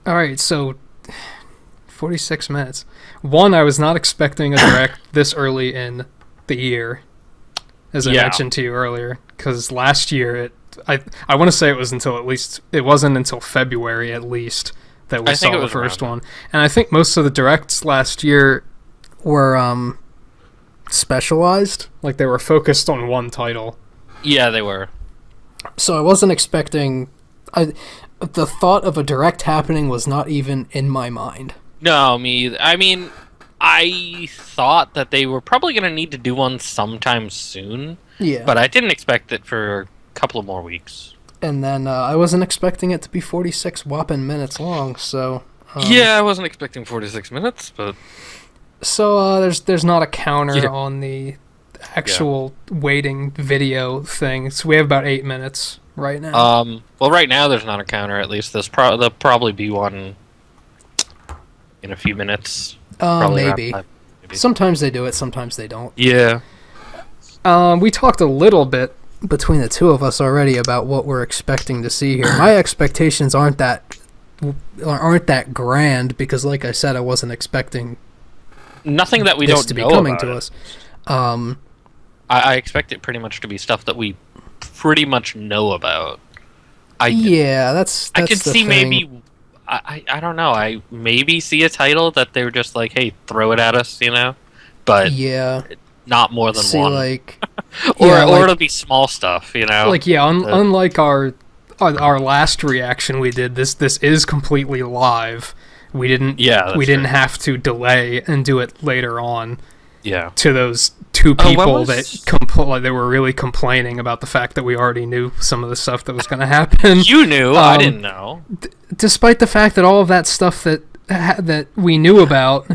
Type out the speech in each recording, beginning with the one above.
All right, so 46 minutes. One, I was not expecting a direct this early in the year, as I Yeah. mentioned to you earlier, because last year I want to say it wasn't until February at least that we I think saw it the was around first then. one, and I think most of the directs last year were specialized, like they were focused on one title. Yeah, they were. So I wasn't expecting. The thought of a direct happening was not even in my mind. No, me either. I mean, I thought that they were probably going to need to do one sometime soon, Yeah. but I didn't expect it for a couple of more weeks. And then I wasn't expecting it to be 46 whopping minutes long. So Yeah, I wasn't expecting 46 minutes, but there's not a counter yeah. on the actual waiting video thing. So we have about 8 minutes right now. Well, right now there's not a counter. At least there'll probably be one in a few minutes. Probably around Maybe. 5, maybe. Sometimes they do it. Sometimes they don't. Yeah. We talked a little bit between the two of us already about what we're expecting to see here. My expectations aren't that grand because, like I said, I wasn't expecting Nothing that we this don't to be know coming about to it. us. I expect it pretty much to be stuff that we pretty much know about. Yeah, that's I could the see thing. maybe. I don't know. I maybe see a title that they were just like, hey, throw it at us, but Yeah, not more than see, one. like, or yeah, or like, it'll be small stuff, like yeah. Uh, Unlike our last reaction we did, this is completely live. We didn't Yeah, that's we didn't true. have to delay and do it later on Yeah. to those two Oh, when people was- that like, they were really complaining about the fact that we already knew some of the stuff that was going to happen. You knew. I didn't know. Despite the fact that all of that stuff that we knew about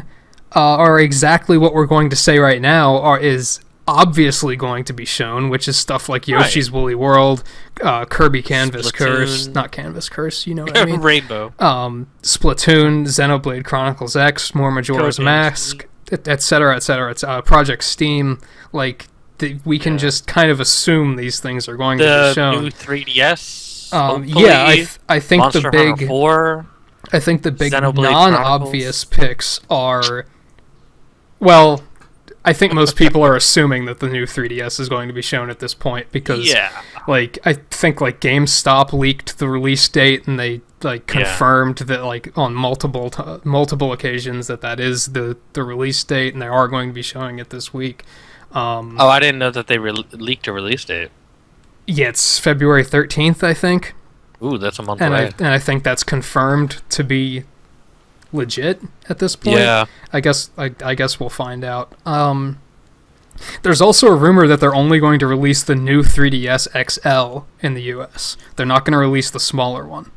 are exactly what we're going to say right now is obviously going to be shown, which is stuff like Yoshi's Woolly World, Kirby Canvas Curse, Splatoon. not Canvas Curse, you know what I mean? Rainbow. Splatoon, Xenoblade Chronicles X, more Majora's Code Mask, Names. etc., etc. It's Project S.T.E.A.M. Like we can just kind of assume these things are going to be The shown. new 3DS. Yeah, hopefully. I think Monster the Hunter big 4. I think the big Xenoblade non-obvious Chronicles. picks are, well, I think most people are assuming that the new 3DS is going to be shown at this point because, Yeah. like, I think like GameStop leaked the release date and they like Yeah. confirmed that like on multiple occasions that is the release date and they are going to be showing it this week. Oh, I didn't know that they leaked a release date. Yeah, it's February 13th, I think. Ooh, that's a month And away. I think that's confirmed to be legit at this point. Yeah. I guess we'll find out. There's also a rumor that they're only going to release the new 3DS XL in the US. They're not going to release the smaller one.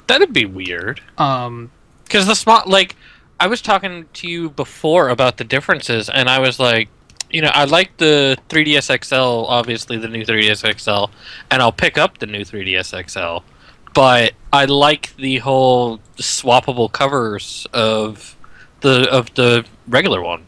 That'd be weird. Um, Because the small, like, I was talking to you before about the differences, and I was like, I like the 3DS XL, obviously the new 3DS XL, and I'll pick up the new 3DS XL, but I like the whole swappable covers of the regular one.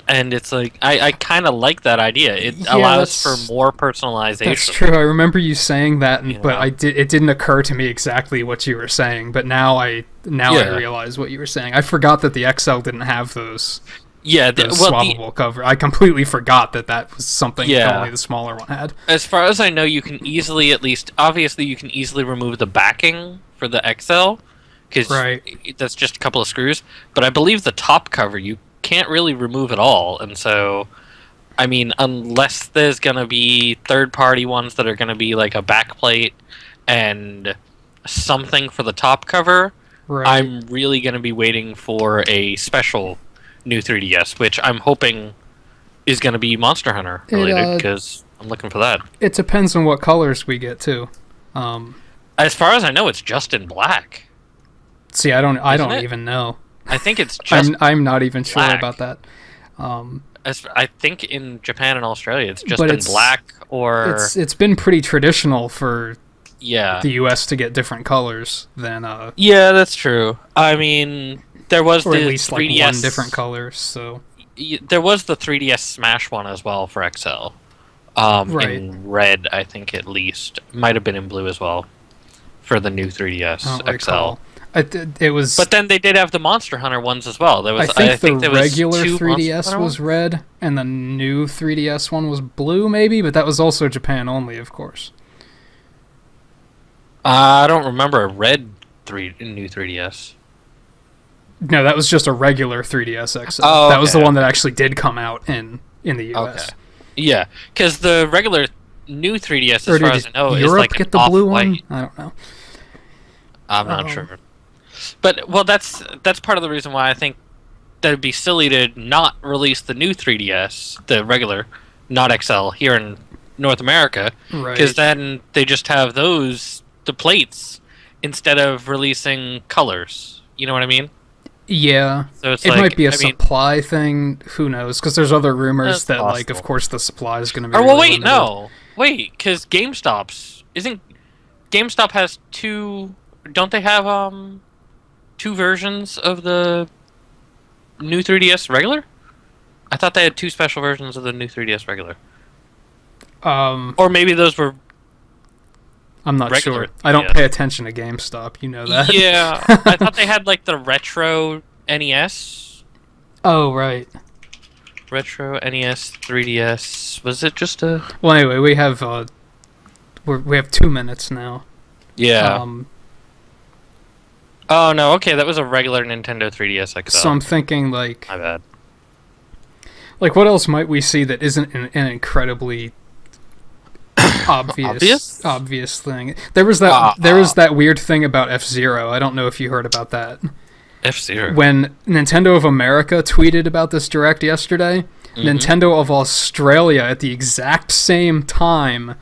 And it's like, I kind of like that idea. It Yeah, allows for that's- more personalization. that's true. I remember you saying that, You but know. it didn't occur to me exactly what you were saying. But now I Yeah. realize what you were saying. I forgot that the XL didn't have those Yeah, swappable cover. I completely forgot that was something Yeah. only the smaller one had. as far as I know, you can easily, obviously, you can easily remove the backing for the XL, because Right. that's just a couple of screws. But I believe the top cover you can't really remove at all, and so, I mean, unless there's gonna be third-party ones that are gonna be like a backplate and something for the top cover, Right. I'm really gonna be waiting for a special new 3DS, which I'm hoping is gonna be Monster Hunter related, because I'm looking for that. It depends on what colors we get too. As far as I know, it's just in black. See, I don't Isn't it? even know. I think it's just. I'm not even sure black. about that. I think in Japan and Australia, it's just But been it's- black or It's been pretty traditional for yeah. the US to get different colors than Yeah, that's true. I mean, there was or the at least like 3DS. one different color. So There was the 3DS Smash one as well for XL. Right. In red, I think at least. Might have been in blue as well for the new 3DS I don't XL. recall. It was. But then they did have the Monster Hunter ones as well. There was, I think the there was regular two 3DS was red, and the new 3DS one was blue, maybe. But that was also Japan only, of course. I don't remember a red new 3DS. No, that was just a regular 3DS XL. Oh, that was the okay. one that actually did come out in the US. Okay. Yeah, because the regular new 3DS, Or as far did as I know, is Europe like get an the blue off-white. one? I don't know. I'm not sure. But well, that's part of the reason why I think that it'd be silly to not release the new 3DS, the regular, not XL, here in North America, Right. because then they just have the plates, instead of releasing colors. You know what I mean? Yeah. So it's It like, might be a I mean, supply thing. Who knows? Because there's other rumors That's that, like, of possible. course, the supply is going to be. or well, really wait, limited. no, wait, because GameStop has two? Don't they have two versions of the new 3DS regular? I thought they had two special versions of the new 3DS regular. Or maybe those were. I'm not regular sure. I don't 3DS. pay attention to GameStop. You know that. Yeah, I thought they had like the retro NES. Oh, right. Retro NES 3DS. Was it just a? Well, anyway, we have we have 2 minutes now. Yeah. Oh no. Okay, that was a regular Nintendo 3DS XL. So I'm thinking, like, My bad. what else might we see that isn't an incredibly obvious thing? There was that weird thing about F-Zero. I don't know if you heard about that. F-Zero. When Nintendo of America tweeted about this Direct yesterday, Nintendo of Australia at the exact same time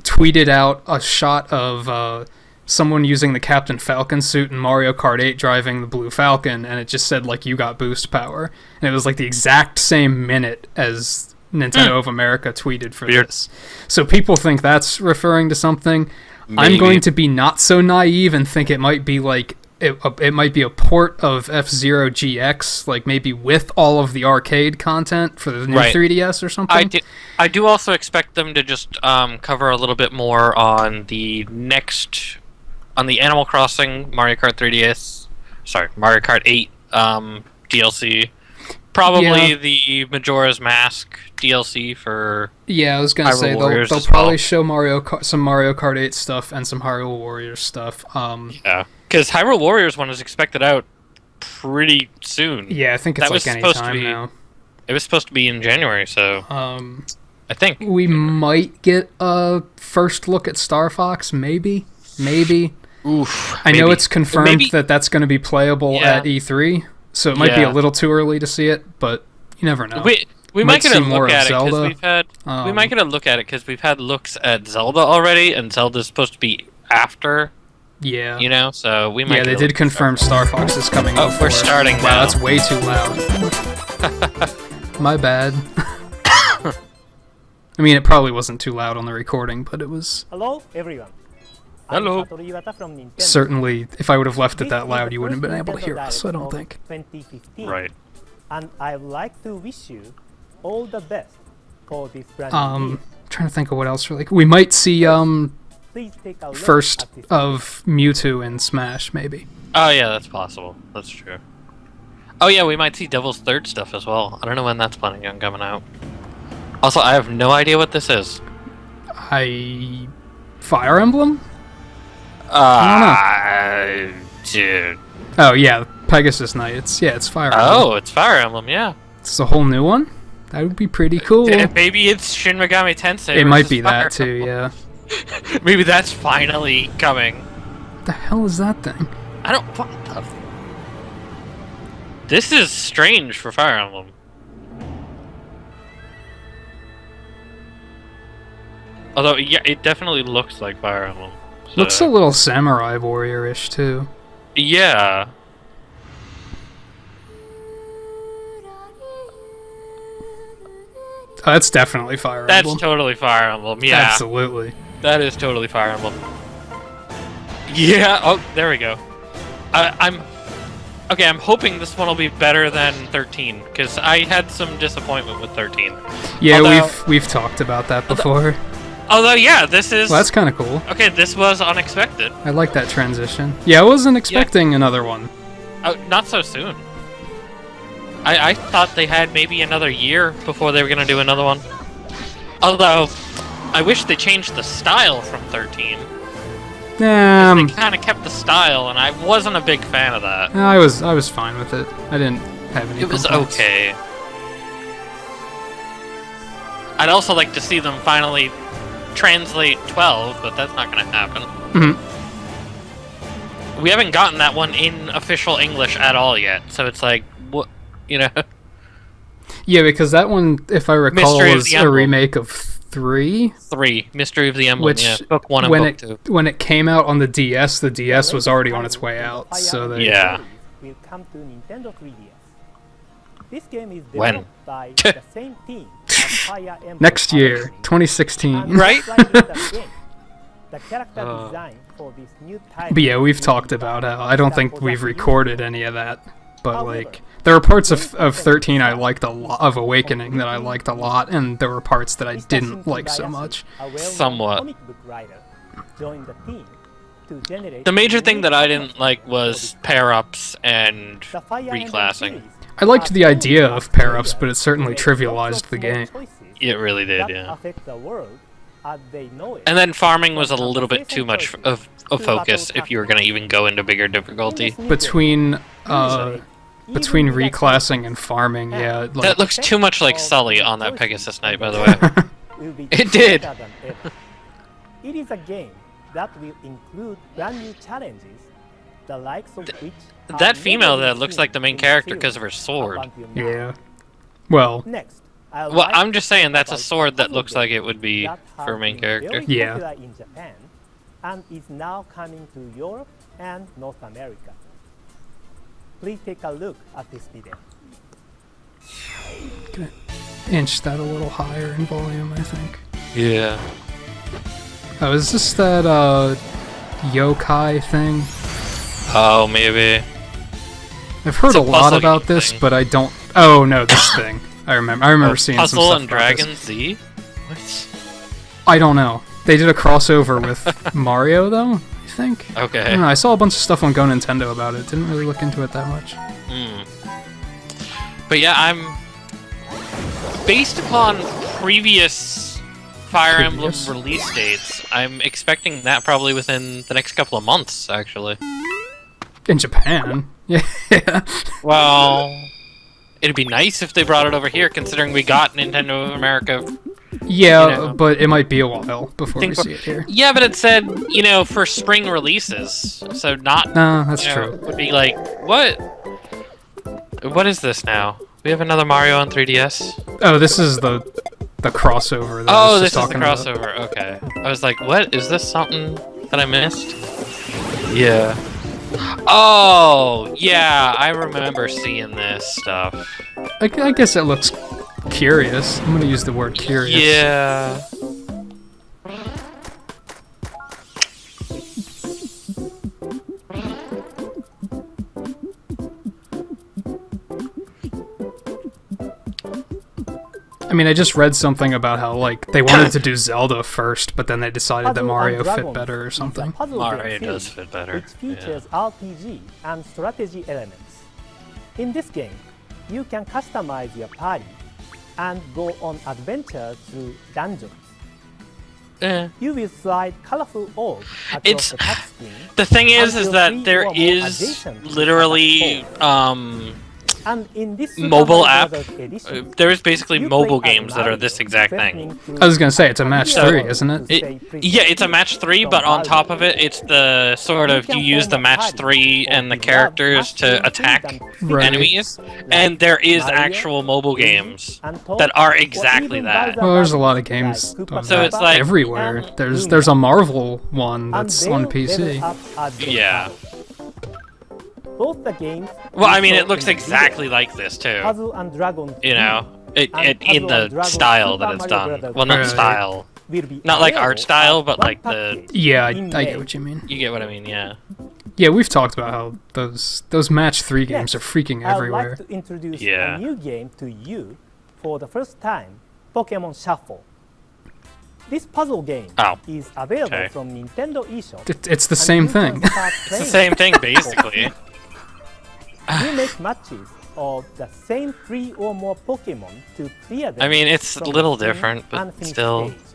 tweeted out a shot of someone using the Captain Falcon suit in Mario Kart 8 driving the Blue Falcon, and it just said, like, you got boost power. And it was, like, the exact same minute as Nintendo of America tweeted for Weird. this. So people think that's referring to something. I'm Maybe. going to be not so naive and think it might be, like, it might be a port of F-Zero GX, like maybe with all of the arcade content for the new Right. 3DS or something. I do also expect them to just cover a little bit more on the Animal Crossing Mario Kart 3DS. Sorry, Mario Kart 8 DLC. Probably the Majora's Mask DLC for. Yeah, I was gonna Hyrule say Warriors they'll as probably well. show some Mario Kart 8 stuff and some Hyrule Warriors stuff. Yeah, because Hyrule Warriors one is expected out pretty soon. Yeah, I think it's That was like any supposed to time be- now. It was supposed to be in January, so I think. We might get a first look at Star Fox, maybe. Oof. I know maybe. it's confirmed Maybe- that that's going to be playable Yeah. at E3, so it might be a Yeah. little too early to see it, but you never know. We Might might get see a more look of at it because Zelda. we might get a look at it because we've had looks at Zelda already, and Zelda's supposed to be after, Yeah. you know. So we might. Yeah, they get a did look at confirm Star Fox is coming. Oh, before. we're starting Wow, now. that's way too loud. My bad. I mean, it probably wasn't too loud on the recording, but it was Hello, everyone. Hello. I'm Satoru Iwata from Nintendo. certainly. If I would have left it This that is loud, the you wouldn't have first been able to Nintendo hear us. Direct I don't of think. 2015. Right. And I would like to wish you all the best for this brand new year. Trying to think of what else. Really, we might see Please take a look first at this of Mewtwo in Smash, maybe. Oh yeah, that's possible. That's true. Oh yeah, we might see Devil's Third stuff as well. I don't know when that's planning on coming out. Also, I have no idea what this is. Fire Emblem? Dude. Oh yeah, Pegasus Knight. It's Fire Emblem. Oh, it's Fire Emblem. Yeah. It's a whole new one. That would be pretty cool. Maybe it's Shin Megami Tensei. It might versus be Fire that too. Emblem. Yeah. Maybe that's finally coming. What the hell is that thing? I don't. What the? This is strange for Fire Emblem. Although, yeah, it definitely looks like Fire Emblem. So, Looks a little Samurai Warrior-ish too. yeah. Oh, that's definitely Fire That's Emblem. totally Fire Emblem. Yeah, Absolutely. that is totally Fire Emblem. Yeah. Oh, there we go. I'm hoping this one will be better than 13 because I had some disappointment with 13. Yeah, Although- we've talked about that before. Although, yeah, this is... Well, that's kind of cool. Okay, this was unexpected. I like that transition. Yeah, I wasn't expecting another one. Oh, not so soon. I thought they had maybe another year before they were going to do another one. Although, I wish they changed the style from 13. They kind of kept the style, and I wasn't a big fan of that. I was fine with it. I didn't have any It was complaints. okay. I'd also like to see them finally translate 12, but that's not going to happen. We haven't gotten that one in official English at all yet, so it's like, what, you know? Yeah, because that one, if I recall, Mystery of was the a Emblem. remake of 3. 3, Mystery of the Emblem, Which, yeah. Book 1 and when Book 2. when it came out on the DS was already on its way out. So they, Yeah. Will come to Nintendo 3DS. This game is When? developed by the same team as Fire Emblem next year, Awakening, 2016. and Right? slightly the game. The character design for this new title But yeah, we've will talked be about by how I don't think Mr. we've Ozaki recorded any of that. But However, like, there were parts of 13 I liked a lot, of Awakening that I liked a lot, and there were parts that I Mr. didn't like Shinji so Bayashi, much. a well-known Somewhat. comic book writer, joined the team to generate The major a thing new that I concept didn't like for was this pair-ups and The Fire Emblem reclassing. series I liked are the idea all of pair-ups, about but it certainly to make lots of trivialized the small game. choices It really did, that yeah. affect the world as they know it. And then farming was a little bit too much of a focus if you were going to even go into bigger difficulty. Between reclassing and farming, yeah. Like, That looks too much like Sully on that Pegasus Knight, by the way. It did. It is a game that will include brand new challenges, the likes of which are That female never that been looks seen like the main in character film because of her sword. up until now. yeah. Well, Next, Well, I'm just saying that's a sword that looks like it would be for a main character. Yeah. Popular in Japan and is now coming to Europe and North America. Please take a look at this video. gonna inch that a little higher in volume, I think. Yeah. Oh, is this that yokai thing? Oh, maybe. I've heard It's a a lot puzzle about game this, thing. but I don't. Oh no, this thing. I remember seeing some Puzzle stuff and about this. Dragon Z? What? I don't know. They did a crossover with Mario, though, I think. I Okay. don't know, I saw a bunch of stuff on Go Nintendo about it. Didn't really look into it that much. Hmm. But yeah, I'm... Based upon previous Fire Emblem Previous? release dates, I'm expecting that probably within the next couple of months, actually. In Japan. Yeah. Well... It'd be nice if they brought it over here, considering we got Nintendo of America. Yeah, You know. but it might be a while before we Think see it here. Yeah, but it said, you know, for spring releases. So not, No, that's you know, true. would be like, what? What is this now? We have another Mario on 3DS? Oh, this is the crossover. That I Oh, was this just is the talking about. crossover. Okay. I was like, what? Is this something that I missed? Yeah. Oh, yeah, I remember seeing this stuff. I guess it looks curious. I'm gonna use the word curious. Yeah. I mean, I just read something about how, like, they wanted to do Zelda first, but then they decided that Puzzle Mario and fit Dragons better or is a something. puzzle Mario game does series fit better. Which features RPG and strategy elements. In this game, you can customize your party and go on adventures through dungeons. Eh. You will slide colorful orbs across It's- the touchscreen, The thing is Until that three there or more is adjacent literally, and in this Super mobile Mario app. Brothers edition, There is basically you mobile play as games that are this Mario, exact threatening thing. through I was gonna say, it's a match a 3, isn't it? to stay prisoner Yeah, it's a match 3, but on top of it, it's the sort of you use the match 3 and the characters to attack Right. enemies, and there is actual mobile games that are exactly that. Well, there's a lot of games of So that it's like- everywhere. There's a Marvel one that's on PC. Yeah. Both the games Well, I mean, it looks exactly like this too. Puzzle and Dragon You know, in and the Puzzle and Dragon style that Super it's Mario done. Brothers Well, not Right. style. will be Not like art available style, as but one like the. package Yeah, I in get May. what you mean. You get what I mean? Yeah. Yeah, we've talked about how those match 3 games Next, are freaking I'd everywhere. like to introduce Yeah. a new game to you for the first time, Pokemon Shuffle. This puzzle game Oh, is available okay. from Nintendo eShop. It's the and same you can thing. start It's the playing same thing, basically. You make matches of the same 3 or more Pokemon to clear them. I mean, it's a from little the different, but unfinished still. stages.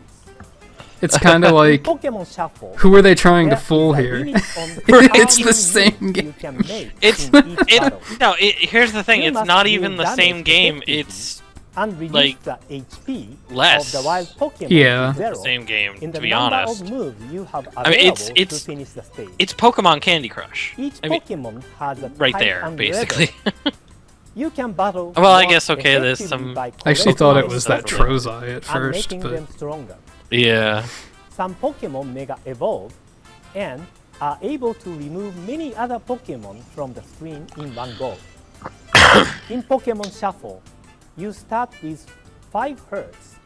It's kind of In like, Pokemon Shuffle, who are they trying to there fool is a here? limit on Right. how It's the many same moves game. you can make It's in each battle. here's the thing. You It's must not deal even the damage same game. effectively It's and reduce like, the HP less. of the wild Pokemon Yeah. to zero the same game, in to the be number honest. of moves you have available I mean, it's to finish the stage. It's Pokemon Candy Crush. Each I mean, Pokemon has a right type there, and basically. level. You can battle Well, I more guess, okay, there's effectively some- by I actually thought it collecting was stuff that from it. Trozai at and first, making but them stronger. Yeah. Some Pokemon mega evolve and are able to remove many other Pokemon from the screen in one go. In Pokemon Shuffle, you start with 5 Hertz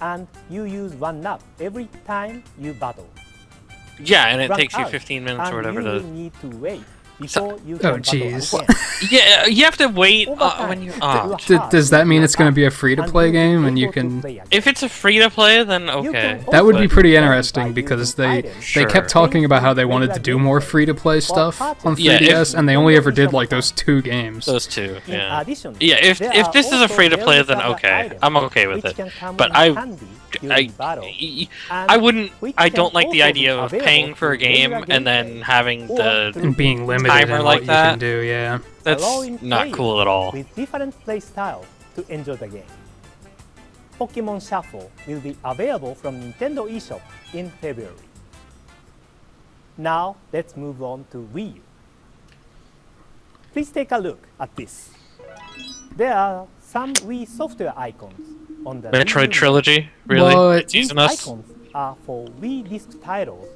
and you use 1 up every time you battle. Yeah, and it Run takes you out, 15 minutes and or whatever you will to. need to wait before you Oh, can battle jeez. again. Yeah, you have to wait Over time, when you. your Oh. heart does that mean will it's going to be a up free-to-play and you'll be game and you able to can... play again. If it's a free to play, then You okay. can That would also be pretty play by interesting because using they items. Sure. kept talking about how they wanted to do more free-to-play stuff on Yeah, 3DS, if- and they only ever did like those 2 games. Those two, In yeah. addition, Yeah, if there if are this is a also free to play, various then other okay. items I'm okay with which it. can come But in I, handy during battle, and I wouldn't. which I can don't like the also idea be of available paying for a through regular game and then gameplay having or the. through And being limited timer in like what you that. can do, yeah. That's allowing not players cool at all. with different play styles to enjoy the game. Pokemon Shuffle will be available from Nintendo eShop in February. Now let's move on to Wii U. Please take a look at this. There are some Wii software icons on the Wii Metroid U. Trilogy, really? What? It's These using us. icons are for Wii disc titles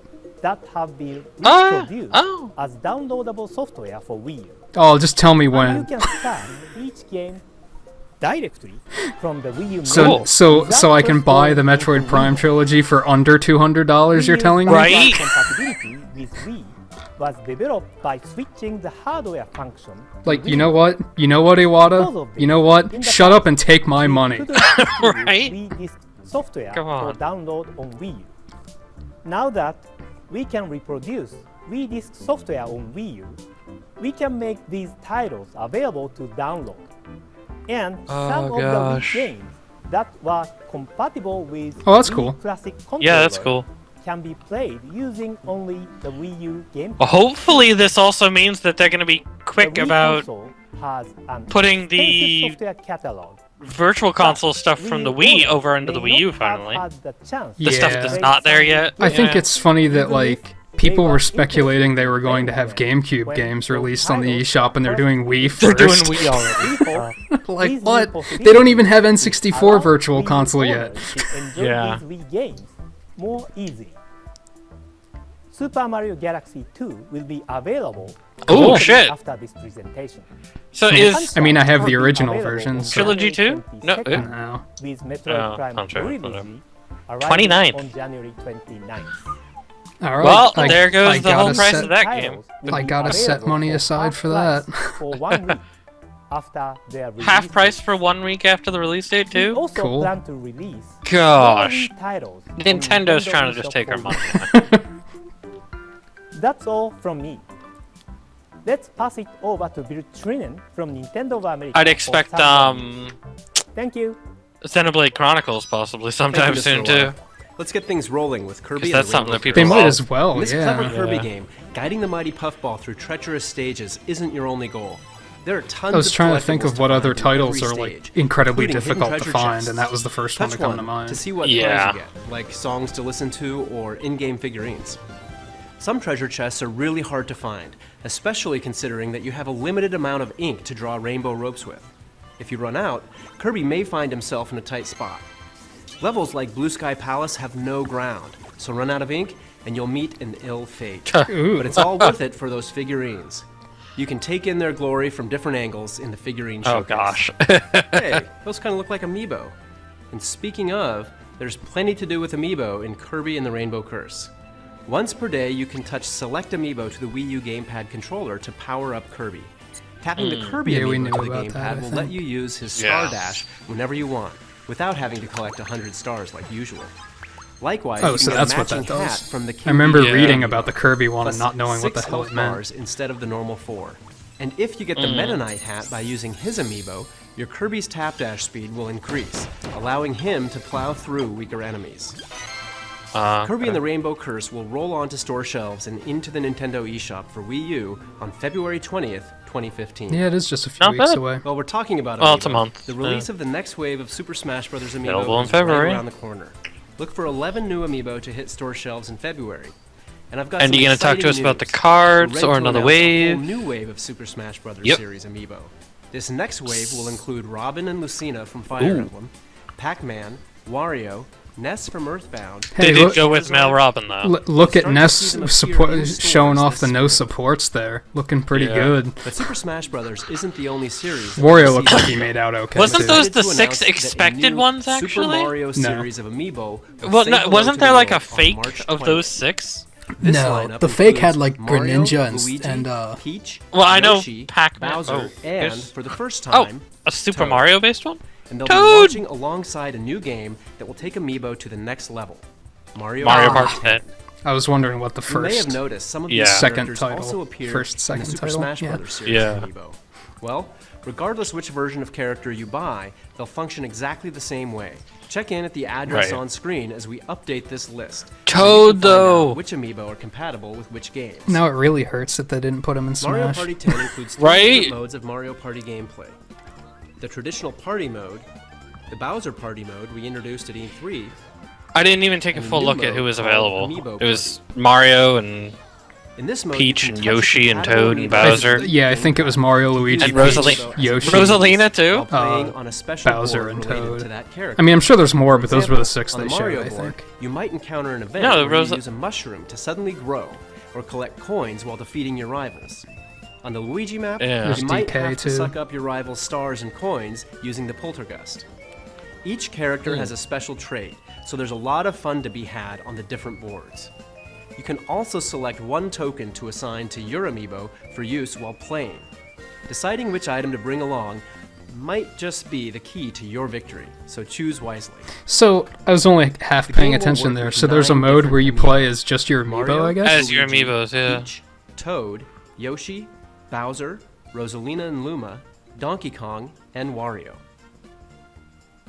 that have been Ah, reproduced oh. as downloadable software for Wii U. Oh, just tell me And you when. can start each game directly from the Wii U So, menu so, without so I can first buy going the into Metroid Prime Wii. Trilogy for under $200, you're Wii telling U's me? Right. compatibility with Wii was developed by switching the hardware function. to Like, you Wii. know what? You know what, Iwata? You know what? In the Shut up past, and take my we money. couldn't distribute Right? Wii disc software Come on. for download on Wii U. Now that we can reproduce Wii disc software on Wii U, we can make these titles available to download. And Oh, some of the gosh. Wii games that were compatible with Oh, that's Wii cool. Classic Yeah, that's controller cool. can be played using only the Wii U game. Well, hopefully, this also means that they're going to be quick The Wii about console has an putting the extensive software catalog. Virtual Console stuff from the Wii over into the Wii U finally. The stuff Yeah. that's not there yet. I think Yeah. it's funny that, like, people were speculating they were going to have GameCube games released on the eShop, and they're doing Wii They're first. doing Wii already. Like, what? They don't even have N64 Virtual Console yet. Yeah. These Wii games more easily. Super Mario Galaxy 2 will be available Oh, shortly shit. after this presentation. So is I mean, I have the Will be original available version, on so- Trilogy 2? No, January 22nd No. with Metroid Oh, Prime contrary, Trilogy arriving 29th. on January 29th. All right. well, I- there goes I the whole gotta price set- of that game. Will I be gotta set available money for aside half for that. price for 1 week after their release. Half price date. for 1 week after the release date We too. also Cool. plan to release Gosh, more Wii titles on Nintendo's Nintendo trying to just eShop take our for money. Wii. That's all from me. Let's pass it over to Bill Trinan from Nintendo of America. I'd for expect some- Thank you. Xenoblade Chronicles possibly sometime Thank you, soon Mr. too. Law. Let's get things rolling with Kirby 'Cause and that's the something Rainbow that people They Curse. might love. as well, In this yeah. clever Kirby Yeah. game, guiding the mighty puffball through treacherous stages isn't your only goal. There are tons I was of trying to think collectibles of what find other in titles every are like stage, incredibly including hidden difficult to treasure find, chests. and that was the first one Touch to come to one mind. to see what Yeah. prize you get, like songs to listen to or in-game figurines. Some treasure chests are really hard to find, especially considering that you have a limited amount of ink to draw rainbow ropes with. If you run out, Kirby may find himself in a tight spot. Levels like Blue Sky Palace have no ground, so run out of ink and you'll meet an ill fate. Ooh. But it's all worth it for those figurines. You can take in their glory from different angles in the figurine Oh showcase. gosh. Hey, those kind of look like amiibo. And speaking of, there's plenty to do with amiibo in Kirby and the Rainbow Curse. Once per day, you can touch select amiibo to the Wii U gamepad controller to power up Kirby. Tapping the Kirby Yeah, we amiibo knew to the about that, I gamepad will let think. you use his Star Yeah. Dash whenever you want, without having to collect 100 stars like usual. Likewise, Oh, you so can that's get a what that matching hat does. from the I remember Yeah. reading about the Kirby one and plus not knowing what the 6 hell health it meant. bars instead of the normal 4. And if you get the Meta Knight hat by using his amiibo, your Kirby's tap dash speed will increase, allowing him to plow through weaker enemies. Kirby and the Rainbow Curse will roll onto store shelves and into the Nintendo eShop for Wii U on February 20th, 2015. Yeah, it is just a few Not weeks bad. away. While we're talking about Well, it's a Amiibo, month, the release yeah. of the next wave of Super Smash Bros. Available Amiibo in is right February. around the corner. Look for 11 new Amiibo to hit store shelves in February. And I've got And some you gonna talk to exciting us about the news. cards We're ready or to another announce a wave? whole new wave of Super Smash Bros. Yep. Series Amiibo. This next wave will include Robin and Lucina from Fire Emblem, Pac-Man, Wario, Ness from Earthbound. Hey, They did look, go with Mel Robin though. look at Start to Ness see them appear support, in stores showing off this the no spring. supports there. Looking pretty Yeah. good. But Super Smash Bros. Isn't the only series. that Wario will looks see like he made out okay. Wasn't too. those Excited the to 6 announce that a expected new ones, Super actually? Mario No. series of Amiibo. will Well, say no, hello wasn't to there the like a world on fake March of 20th. those 6? This No, lineup the fake had, includes like, Mario, Greninja Luigi, and, Peach, Well, I know Yoshi, Pac-Man. Bowser, Oh, and there's- for the first Oh, time, a Super Toad. Mario based one? and they'll Toad! be launching alongside a new game that will take Amiibo to the next level. Mario Mario Kart Party 10. I was wondering what the You may have first. noticed some of Yeah. these Second characters title. also appear First, in second the Super title, Smash yeah. Bros. Series Yeah. Amiibo. Well, regardless which version of character you buy, they'll function exactly the same way. Check in at the address Right. on screen as we update this list. Toad, so you can find though. out which Amiibo are compatible with which games. Now it really hurts that they didn't put him in Mario Smash. Party 10 includes 3 Right? different modes of Mario Party gameplay. The traditional party mode, the Bowser Party mode we introduced at E3, I didn't even take a And a full new look at mode who was called available. Amiibo It was Mario and in this mode, Peach you can and touch the Yoshi and compatible Toad and Amiibo Bowser. with Yeah, I think it was Mario, Luigi, And Peach, Rosalina. Yoshi, Rosalina too? while playing on a special Bowser board and related Toad. to that character. I mean, I'm sure there's more, but those were the example, 6 on they the showed, Mario I board, think. you might encounter an event No, where Rosa- you use a mushroom to suddenly grow or collect coins while defeating your rivals. On the Luigi map, Yeah. There's you might DK have to too. suck up your rival's stars and coins using the poltergust. Each character has a special trait, so there's a lot of fun to be had on the different boards. You can also select one token to assign to your amiibo for use while playing. Deciding which item to bring along might just be the key to your victory, so choose wisely. So I was only half The paying game will attention work there. with So there's a 9 mode where you different play amiibo. as just your amiibo, Mario, I guess. As your Luigi, amiibos, yeah. Peach, Toad, Yoshi, Bowser, Rosalina and Luma, Donkey Kong, and Wario.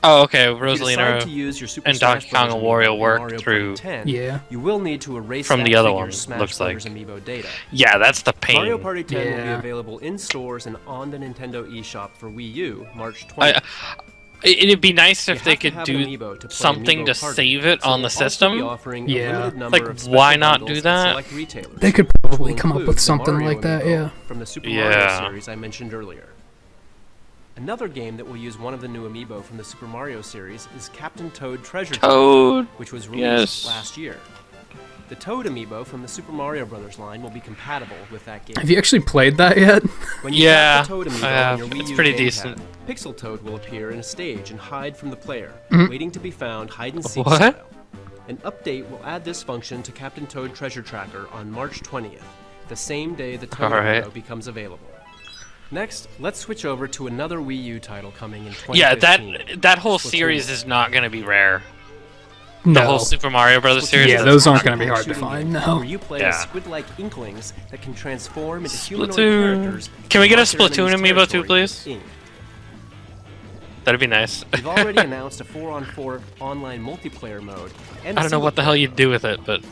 Oh, okay. If you decide Rosalina to use your Super and Smash Donkey Kong Bros. and amiibo Wario in work Mario Party through- 10, Yeah. you will need to erase From that the other figure's one, Smash looks Bros. like. Amiibo data. Yeah, that's the pain. Mario Party 10 will be Yeah. available in stores and on the Nintendo eShop for Wii U March 20th. It'd be nice You if they have to could have an do amiibo to play something Amiibo to Party, save it so on the they'll also be system. offering a Yeah. limited number Like, of special why not bundles do at that? select retailers, They could which will probably come up include with the something Mario like that, amiibo yeah. from the Super Mario Yeah. series I mentioned earlier. Another game that will use one of the new amiibo from the Super Mario series is Captain Toad Treasure Trove, Toad. which was released Yes. last year. The Toad amiibo from the Super Mario Bros. Line will be compatible with that game. Have you actually played that yet? When you Yeah, tap the Toad amiibo I have. on your Wii It's U pretty gamepad, decent. Pixel Toad will appear in a stage and hide from the player, Mm-hmm. waiting to be found hide and seek What? style. An update will add this function to Captain Toad Treasure Tracker on March 20th, the same day the Toad Alright. amiibo becomes available. Next, let's switch over to another Wii U title coming in 2015. Yeah, that whole Splatoon. series is not going to be rare. The No. whole Super Mario Brothers series. Yeah, is those aren't not gonna be hard to Shooting find, game no. Where you play Yeah. as squid-like inklings that can transform into humanoid Splatoon. characters. Can we get a and conquer Splatoon enemies' amiibo too, territory please? with ink. That'd be nice. We've already announced a 4-on-4 online multiplayer mode. And I don't know what the hell you'd do with it, but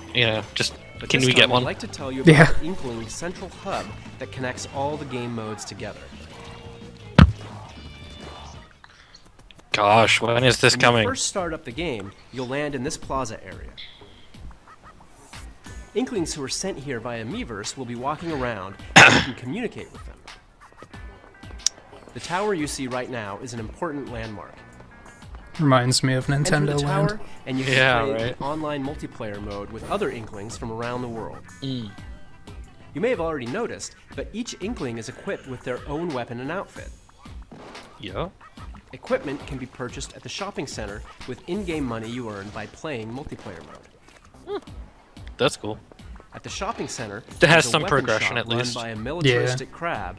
just But can this we time get one? I'd like to tell you about Yeah. the Inkling central hub that connects all the game modes together. Gosh, when is this When coming? you first start up the game, you'll land in this plaza area. Inklings who are sent here via Miiverse will be walking around and you can communicate with them. The tower you see right now is an important landmark. Reminds me of Enter Nintendo the Land. tower, and you can Yeah, play right. the online multiplayer mode with other Inklings from around the world. Mm. You may have already noticed, but each Inkling is equipped with their own weapon and outfit. Yeah. Equipment can be purchased at the shopping center with in-game money you earn by playing multiplayer mode. That's cool. At the shopping center, That has there's a some weapon progression shop at run least. by a militaristic crab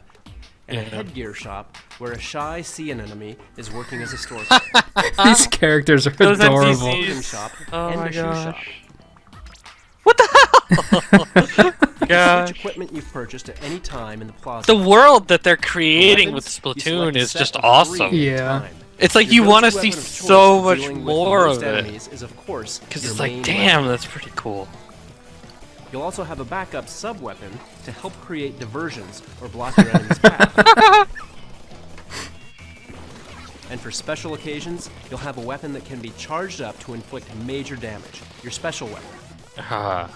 and a headgear shop where a shy Sea-An enemy is working as a store clerk. These characters are Those adorable. NPCs. Clothing shop Oh and my a shoe shop. gosh. What the hell? Switch equipment you've purchased at any time in the plaza. The world that they're creating with Weapons, you Splatoon select a is set just of 3 awesome. at a Yeah. time. It's like Your you want to go-to see weapon of choice so for much dealing with more most of it. enemies is, of course, Because your it's like, main damn, weapon. that's pretty cool. You'll also have a backup sub-weapon to help create diversions or block your enemy's path. And for special occasions, you'll have a weapon that can be charged up to inflict major damage, your special weapon. Ah.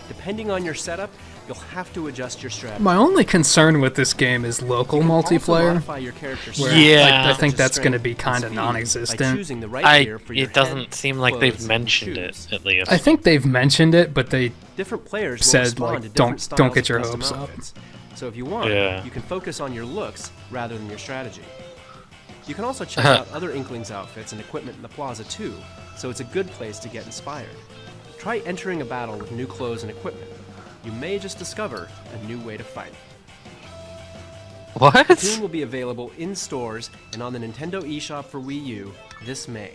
Depending on your setup, you'll have to adjust your strategy. My only concern with this game is local You can also multiplayer. modify your character's Where, stats, Yeah. I such think as that's going to strength be and kind of speed, by non-existent. choosing the right gear for your It doesn't head, seem like clothes, they've mentioned it, shoes. at least. I think they've mentioned it, but they Different players will said, respond like, to don't- different styles don't get of your custom hopes up. outfits. So if you want, Yeah. you can focus on your looks rather than your strategy. You can also check out other Inklings outfits and equipment in the plaza too, so it's a good place to get inspired. Try entering a battle with new clothes and equipment. You may just discover a new way to fight. What? Splatoon will be available in stores and on the Nintendo eShop for Wii U this May.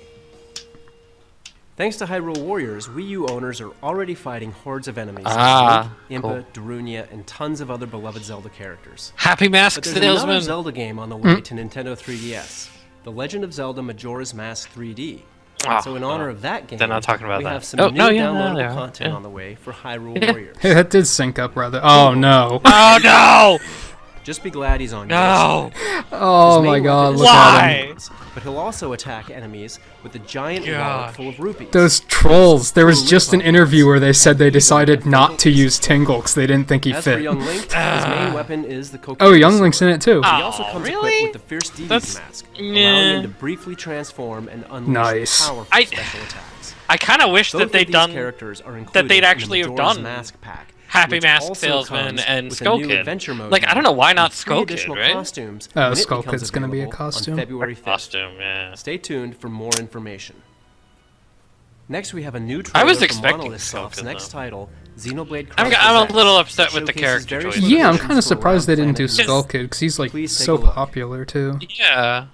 Thanks to Hyrule Warriors, Wii U owners are already fighting hordes of enemies Ah, like Link, cool. Impa, Darunia, and tons of other beloved Zelda characters. Happy Mask But there's another Salesman. Zelda game on the way to Nintendo 3DS, The Legend of Zelda Majora's Mask 3D. Ah, So in honor of that game, they're not talking about we that. have some Oh, new no, yeah, no, downloadable they are, content yeah. on the way for Hyrule Yeah. Warriors. Hey, that did sync up rather. Oh no. Oh no! Just be glad he's on your No! side. Oh His my main god, weapon is look at him. Why? enemies, but he'll also attack enemies with a giant wallet Gosh. full of rupees. Those trolls. There was Ooh, just an look, interview where they said they These are decided not to difficult. use Tingle because they didn't think he As for fit. young Link, his main weapon is the Kokiri Oh, Young sword. Link's in it too. Ah. He also Aw, comes really? equipped with the Fierce Devious That's- mask, yeah. allowing him to briefly transform and unleash Nice. powerful I- special attacks. I kind of wish Both that of they'd these done characters are that included they'd in the actually have Majora's done Mask pack, Happy which Mask also Salesman comes and with Skull a new Kid. adventure mode Like, I don't know why not and 3 Skull Kid, additional right? costumes Oh, when it Skull becomes Kid's gonna be a available on costume. February 5th. Costume, yeah. Stay tuned for more information. Next, we have a new I trailer was from expecting Monolith Skull Soft's Kid, next though. title, Xenoblade I'm Chronicles a little X, upset with the showcases character various choices. Yeah, I'm locations kind of from surprised they around didn't do planet Skull Nine. Kid because he's like Please take so a look. popular too. Yeah.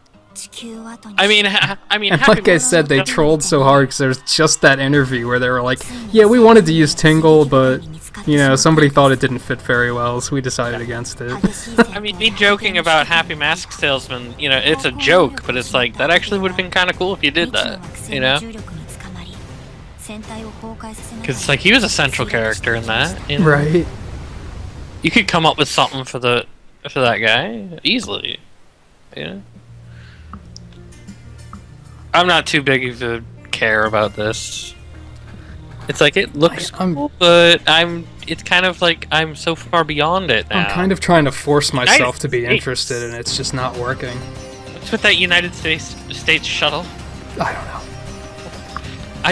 I mean, And Happy like I said, they trolled so hard because there's just that interview where they were like, "Yeah, we wanted to use Tingle, but you know, somebody thought it didn't fit very well, so we decided against it." I mean, me joking about Happy Mask Salesman, you know, it's a joke, but it's like, that actually would have been kind of cool if you did that, you know? Because it's like, he was a central character in that. You know? Right. You could come up with something for that guy easily. You know? I'm not too big of a care about this. It's like, it looks I'm- cool, but it's kind of like I'm so far beyond it now. I'm kind of trying to force myself to be States. interested, and it's just not working. What's with that United States shuttle? I don't know.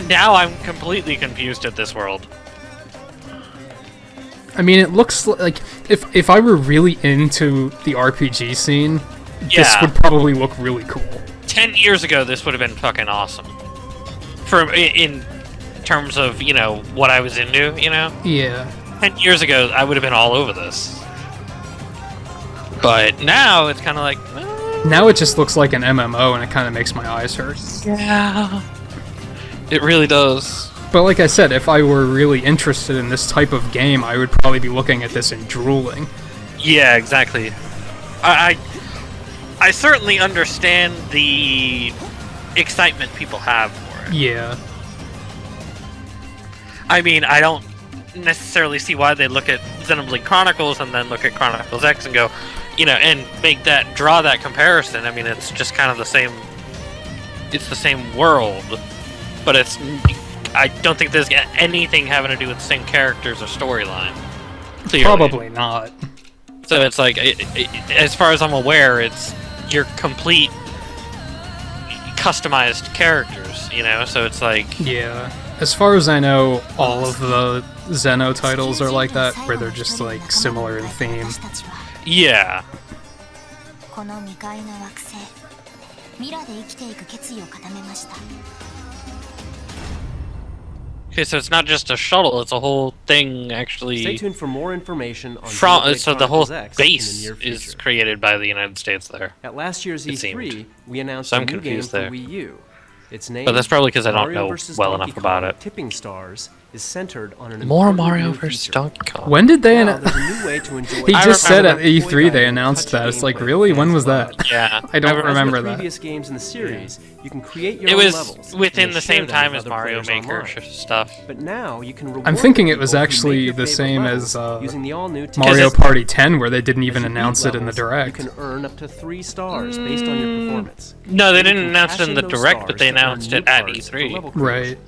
Now I'm completely confused at this world. I mean, it looks like if I were really into the RPG scene, this Yeah. would probably look really cool. 10 years ago, this would have been fucking awesome. In terms of, you know, what I was into, you know? Yeah. 10 years ago, I would have been all over this. But now, it's kind of like, Now it just looks like an MMO, and it kind of makes my eyes hurt. yeah. It really does. But like I said, if I were really interested in this type of game, I would probably be looking at this and drooling. Yeah, exactly. I certainly understand the excitement people have for it. Yeah. I mean, I don't necessarily see why they look at Xenoblade Chronicles and then look at Chronicles X and go, you know, and draw that comparison. I mean, it's just kind of the same. It's the same world, but I don't think there's anything having to do with the same characters or storyline. Clearly. Probably not. So it's like, as far as I'm aware, it's your complete customized characters, you know? So it's like, Yeah. As far as I know, all of the Xeno titles are like that, where they're just like similar in theme. yeah. この未開の惑星ミラで生きていく決意を固めました Okay, so it's not just a shuttle; it's a whole thing Stay actually. tuned for more information on From Xenoblade so the whole Chronicles X in the base near is future. created by the United States there. At last year's it E3, seemed. we announced So a I'm new game confused for there. Wii U. Its name, But that's probably 'cause I don't Mario know vs. well Donkey enough about Kong it. Tipping Stars is centered on an More important Mario new vs. feature. Donkey Kong. When did they? Now, there's a new way to enjoy He I just said at remember E3 they announced that. It's like, really? When was that? Yeah, I don't remember remember As with that. previous games in the series, you can create your It own was levels within and the share same them time with as other Mario players Maker online. stuff. But now you can reward I'm thinking the it was people who actually make your the favorite same levels as using the all-new Mario it's- Party 10, where they didn't As even you beat announce it in the levels, direct. You can earn up to 3 stars based on your performance. No, they And you didn't can announce cash it in in the those direct, but stars they to earn announced new it at parts for E3. level creation. Right.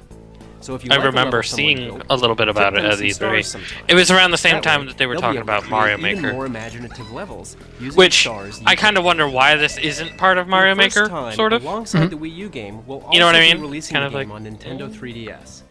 So if you I like a remember level someone seeing built, a little bit about tip it them at some E3. stars sometime. It was around the same That time way, that they were they'll be talking able to about Mario create even Maker. more imaginative levels using Which stars I kind of wonder why this isn't part of Mario Maker, sort of. Alongside the Wii U game, we'll also You know what I be mean? releasing Kind the of game like- on Nintendo 3DS.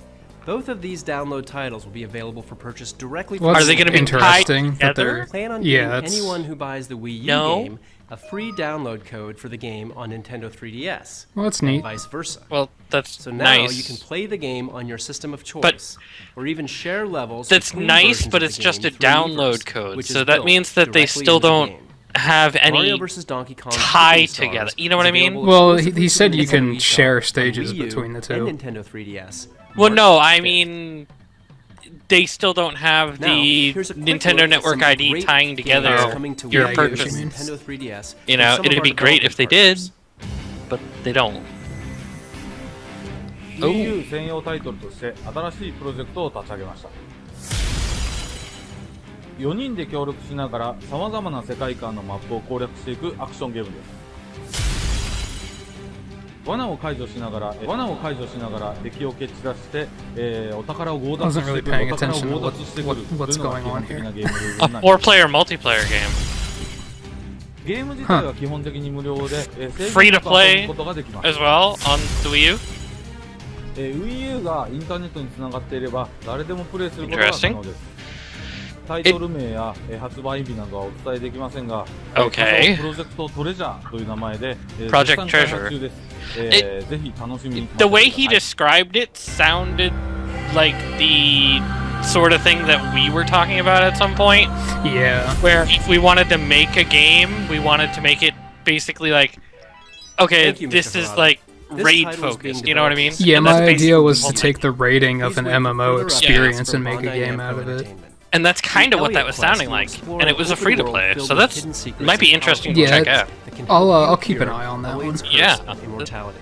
Both of these download titles will be available for purchase directly Well, from Are they gonna be interesting tied that together? they're Plan on yeah, giving that's anyone who buys the Wii U No. game a free download code for the game on Nintendo 3DS, well, that's and neat. vice versa. Well, that's So now nice. you can play the game on your system of choice, or even share levels. That's between nice, versions but of it's the just game a through download Miiverse, code, which so is that built means that they directly still into the don't game. have Mario any vs. Donkey Kong tie Tipping Stars together. You know what is I mean? available Well, he exclusively said through you the can Nintendo share eShop on stages Wii U between the two. And Nintendo 3DS. Well, March no, I 5th. mean, they still don't have Now, the here's a quick Nintendo look at Network some ID great tying games together coming to your Wii U, purchase. you mean? Nintendo 3DS. You from know, some of it'd our be great if they did, development but they don't. Wii U 専用タイトルとして新しいプロジェクトを立ち上げました。4人で協力しながら様々な世界観のマップを攻略していくアクションゲームです。罠を解除しながら敵を蹴散らして、お宝を強奪して I wasn't really く paying るお宝を attention to 強 what- 奪してくる what's というのが going 基 on 本的 here. なゲームルール A になります。 4-player multiplayer game. ゲーム自体は基本的に無料で、Free to play 遊ぶことができます。 as well on the Wii U. Wii U がインターネットにつながっていれば誰でもプレイすることが可 Interesting. 能です。タイトル名や発売日などはお伝えできませんが、 Okay. プロジェクトトレジャーという名前で、Project 絶賛開発 Treasure. 中です。ぜひ楽しみに The way he 待ってください。 described it sounded like the sort of thing that we were talking about at some point, Yeah. where if we wanted to make a game, we wanted to make it basically like, okay, Thank you, this Mr. is Harada. like This raid title is being focused, you know what I mean? developed Yeah, And that's my basically idea was the to whole take the rating of Please an wait for MMO further experience updates and from make a Bandai game Namco out of it. Entertainment. And that's kind of what that was Elliot Quest sounding will like, explore and it an was a open free to world play, filled so with that's hidden secrets might be and interesting to Yeah, check that- out. that can I'll, help you I'll keep an cure eye on that Elliot's one. curse Yeah. of immortality.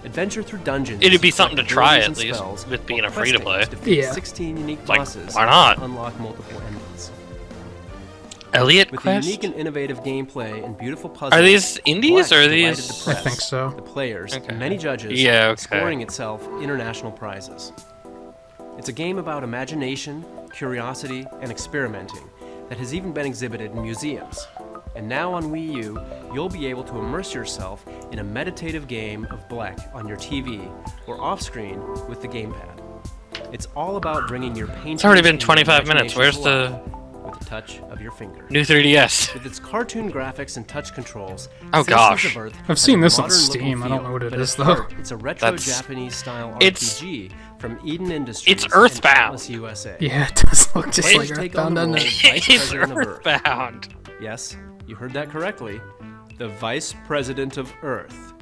Adventure through dungeons. It'd be something to collect try abilities at and least, spells, with being while a free to questing play. defeat Yeah. 16 unique Like, bosses why not? and unlock multiple endings. Elliot With Quest? the unique and innovative gameplay and beautiful puzzles. Are these indies Black or are delighted these? the I press, think so. The players, Okay. and many judges, Yeah, okay. scoring itself international prizes. It's a game about imagination, curiosity, and experimenting that has even been exhibited in museums. And now on Wii U, you'll be able to immerse yourself in a meditative game of Black on your TV or off-screen with the gamepad. It's all about bringing your painting. It's already been 25 minutes. Where's the with the touch of your finger. new 3DS? With its cartoon graphics and touch controls, Oh, Citizens gosh. of Earth I've has seen a this on modern look and Steam. I don't feel, know what it but is, at though. heart, It's a retro That's- Japanese style it's- RPG from Eden Industries. It's and Earthbound. Atlas USA. Yeah, it does look just Players like take on Earthbound, the doesn't role it? of Vice It's President of Earth. Earthbound. Yes, you heard that correctly. The Vice President of Earth,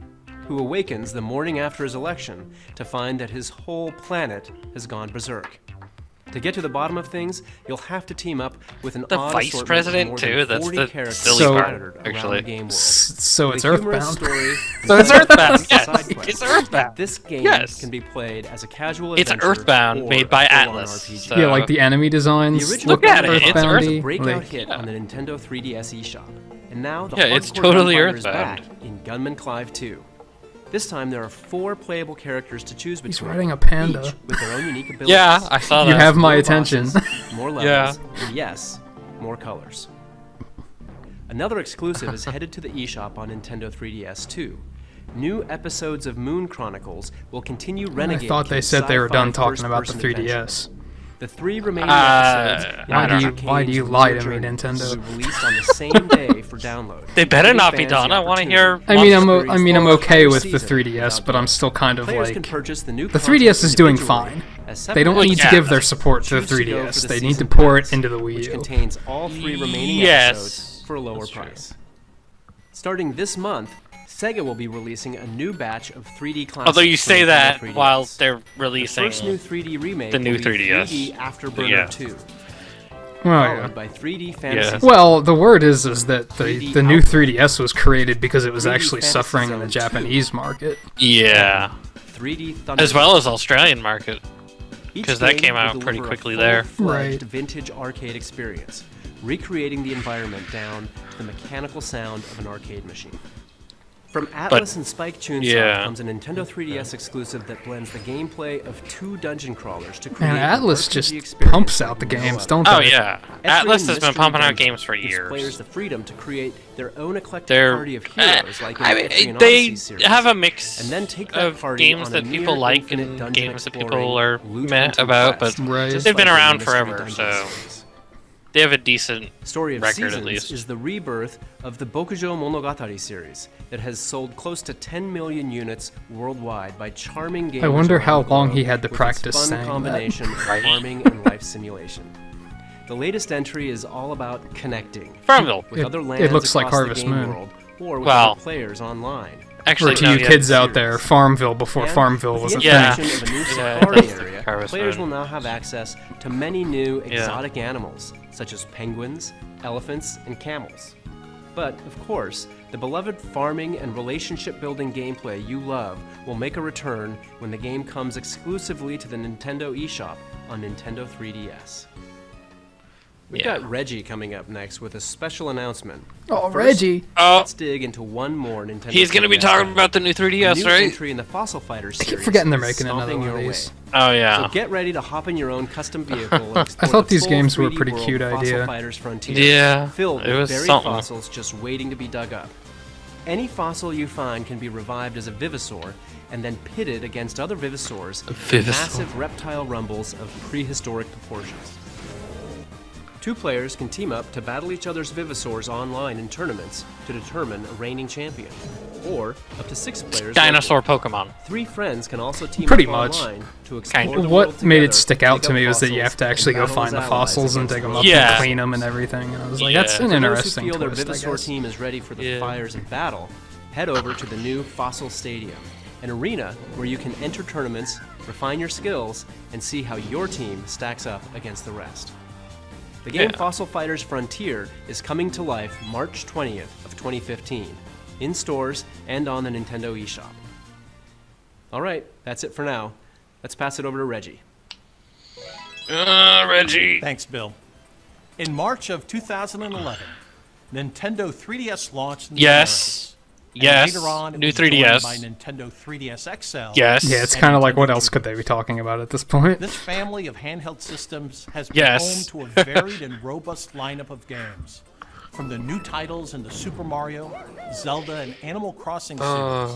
who awakens the morning after his election to find that his whole planet has gone berserk. To get to the bottom of things, you'll have to team up with an The odd Vice assortment of President, more too? than That's 40 the characters silly So- part, scattered around actually. the game world. So it's With a humorous Earthbound. story and So it's some Earthbound, side yes. quests. It's Earthbound. This game Yes. can be played as a casual It's adventure Earthbound, or made by a full-on Atlas, RPG. so- Yeah, like the enemy designs The original look Look at it, it's Earthboundy. breakout Like, hit on the Nintendo 3DS eShop. And now the Yeah, it's hardcore totally gunfighter is Earthbound. back in Gunman Clive 2. This time there are 4 playable characters to choose between. He's riding a panda. Each with their own unique abilities. Yeah, I saw that. you have my More attention. bosses, more levels, Yeah. and yes, more colors. Another exclusive is headed to the eShop on Nintendo 3DS too. New episodes of Moon Chronicles will continue I Renegade. thought they Kid's said they were done sci-fi talking about the first-person 3DS. adventure. The 3 remaining Uh, episodes. why do Nintagious why do you and lie Lunar to me, Journeys Nintendo? will be released on the same day for download. They better giving not be fans done. the I want to opportunity hear. I mean, I'm Monster I'm Series. okay with the Season 3DS, but I'm without still kind of Players like can purchase the new the content 3DS is doing individually fine. As They don't separate need to Yeah. give their support to the choose to go 3DS. for the They need to season pour it pass, into the Wii which U. contains all 3 remaining Yes. episodes for a lower That's true. price. Starting this month, Sega will be releasing a new batch of 3D classics. Although you for say Nintendo that 3DS. while they're the releasing first new 3D remake the new will be 3DS. 3D Afterburner Yeah. 2, Well, followed yeah. by 3D Fantasy. Yeah. Well, the word is that 3D the new output. 3DS was created because it was 3D actually Fantasy suffering in the Zone Japanese market. Yeah, 3D Thunder, as well as Australian market. Each 'cause that game came will out pretty deliver a quickly there. full-fledged Right. vintage arcade experience, recreating the environment down to the mechanical sound of an arcade machine. From Atlas and Spike Chunsoft yeah. comes a Nintendo 3DS exclusive that blends the gameplay of 2 dungeon crawlers to create And an Atlas RPG just experience pumps like out the no games, other. don't Oh they? yeah, Etrian Atlas has been Mystery pumping out Dungeon games for gives players years. the freedom to create their own eclectic They're party of heroes, like in I the mean, Etrian they Odyssey series. have a mix And then take that of party games on that a people near like infinite and dungeon games that exploring, people are loot meh hunting about, quest, but Right. just they've been like the around Mystery forever, Dungeon so series. they have a decent Story of record Seasons at least. is the rebirth of the Bokujo Monogatari series that has sold close to 10 million units worldwide by charming gamers. I wonder around how the long globe he had to with its practice fun saying that. combination of Right. farming and life simulation. The latest entry is all about connecting Farmville. with It- other it lands looks like across Harvest the game Moon. world or with Well, other players online. Actually, For to no, you yeah, kids out series. there, Farmville before And Farmville with was a the thing. Yeah. introduction of a new Yeah, safari that's area, Harvest players Moon. will now have access to many new Yeah. exotic animals, such as penguins, elephants, and camels. But, of course, the beloved farming and relationship-building gameplay you love will make a return when the game comes exclusively to the Nintendo eShop on Nintendo 3DS. We've Yeah. got Reggie coming up next with a special announcement. Oh, First, Reggie. Oh, Let's dig into one more Nintendo he's gonna be 3DS talking game. about the new A 3DS, new right? entry in the Fossil Fighters I series. keep forgetting they're is making another stomping one of your these. way. Oh yeah. So get ready to hop in your own custom vehicle and explore thought the these full games were a 3D pretty world cute of idea. Fossil Fighters Frontier, Yeah, filled it with was buried something. fossils just waiting to be dug up. Any fossil you find can be revived as a Vivisaur and then pitted against other Vivisaurs in Vivisaur. massive reptile rumbles of prehistoric proportions. 2 players can team up to battle each other's Vivisaurs online in tournaments to determine a reigning champion. Or up to 6 players. Dinosaur locally. Pokemon. 3 friends can also team Pretty up much. online to explore Kind of. the What world made it together, stick out dig to up me was that you fossils, have to and actually go battle find as the allies fossils and against dig them the up Yeah. and clean them and everything. And I was like, Yeah. that's an For For those who interesting feel their twist, I Vivisaur guess. team is ready for the Yeah. fires of battle, head over to the new Fossil Stadium, an arena where you can enter tournaments, refine your skills, and see how your team stacks up against the rest. The game Yeah. Fossil Fighters Frontier is coming to life March 20th of 2015, in stores and on the Nintendo eShop. All right, that's it for now. Let's pass it over to Reggie. Reggie. Thanks, Bill. In March of 2011, Nintendo 3DS launched in the Yes. Americas. And Yes. later on, it New was 3DS. joined by Nintendo 3DS XL. Yes. Yeah, it's and kind of like what Nintendo else could they be talking about at this point? This family of handheld systems has been Yes. home to a varied and robust lineup of games. From the new titles in the Super Mario, Zelda, and Animal Crossing series,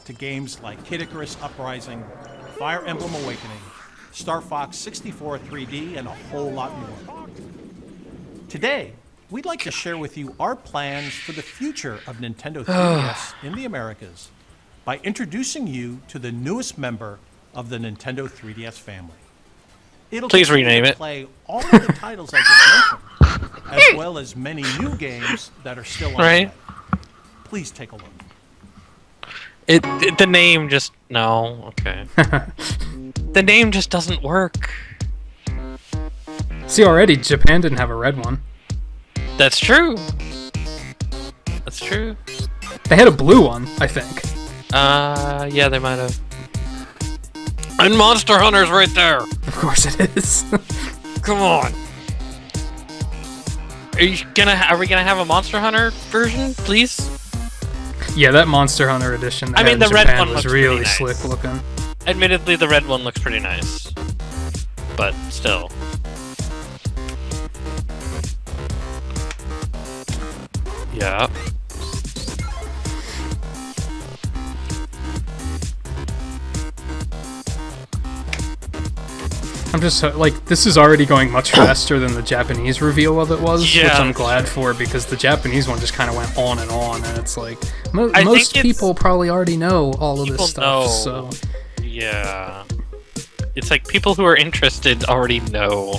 to games like Kid Icarus Uprising, Fire Emblem Awakening, Star Fox 64 3D, and a whole lot more. Today, we'd like to share with you our plans for the future of Nintendo 3DS in the Americas by introducing you to the newest member of the Nintendo 3DS family. It'll Please continue rename to it. play all of the titles I just mentioned, as well as many new games that are still on Right. the way. Please take a look. The name just no. Okay. The name just doesn't work. See, already Japan didn't have a red one. That's true. That's true. They had a blue one, I think. Yeah, they might have. And Monster Hunter's right there. Of course it is. Come on. Are we gonna have a Monster Hunter version, please? Yeah, that Monster Hunter edition they I had mean, in the red Japan one was looks really pretty nice. slick looking. Admittedly, the red one looks pretty nice, but still. Yeah. I'm just like, this is already going much faster than the Japanese reveal of it was, which Yeah, I'm that's glad for, because the Japanese one just kind of went on, and it's like I most think it's- people probably already know all of People this stuff. know. So Yeah. it's like people who are interested already know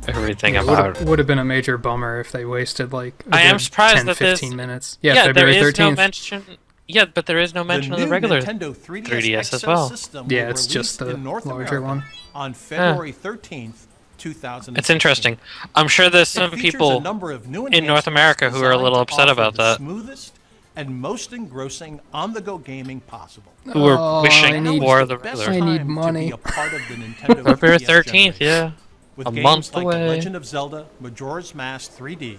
everything about. It would have been a major bummer if they wasted like I am surprised 10, that 15 this, minutes. Yeah, February there is 13th. no mention. Yeah, but there is no mention of the regular Nintendo 3DS as XL well. system Yeah, will it's just release the in North larger America one. on February 13th, 2016. It's interesting. I'm sure there's some It features people a number of new in North America who are a little enhancements upset designed to about offer that. the smoothest and most engrossing on-the-go gaming possible. Who are Oh, wishing I need- for the best regular. I need time to money. be a part of the Nintendo February 3DS 13th, generation, yeah. with A games month like away. The Legend of Zelda, Majora's Mask 3D,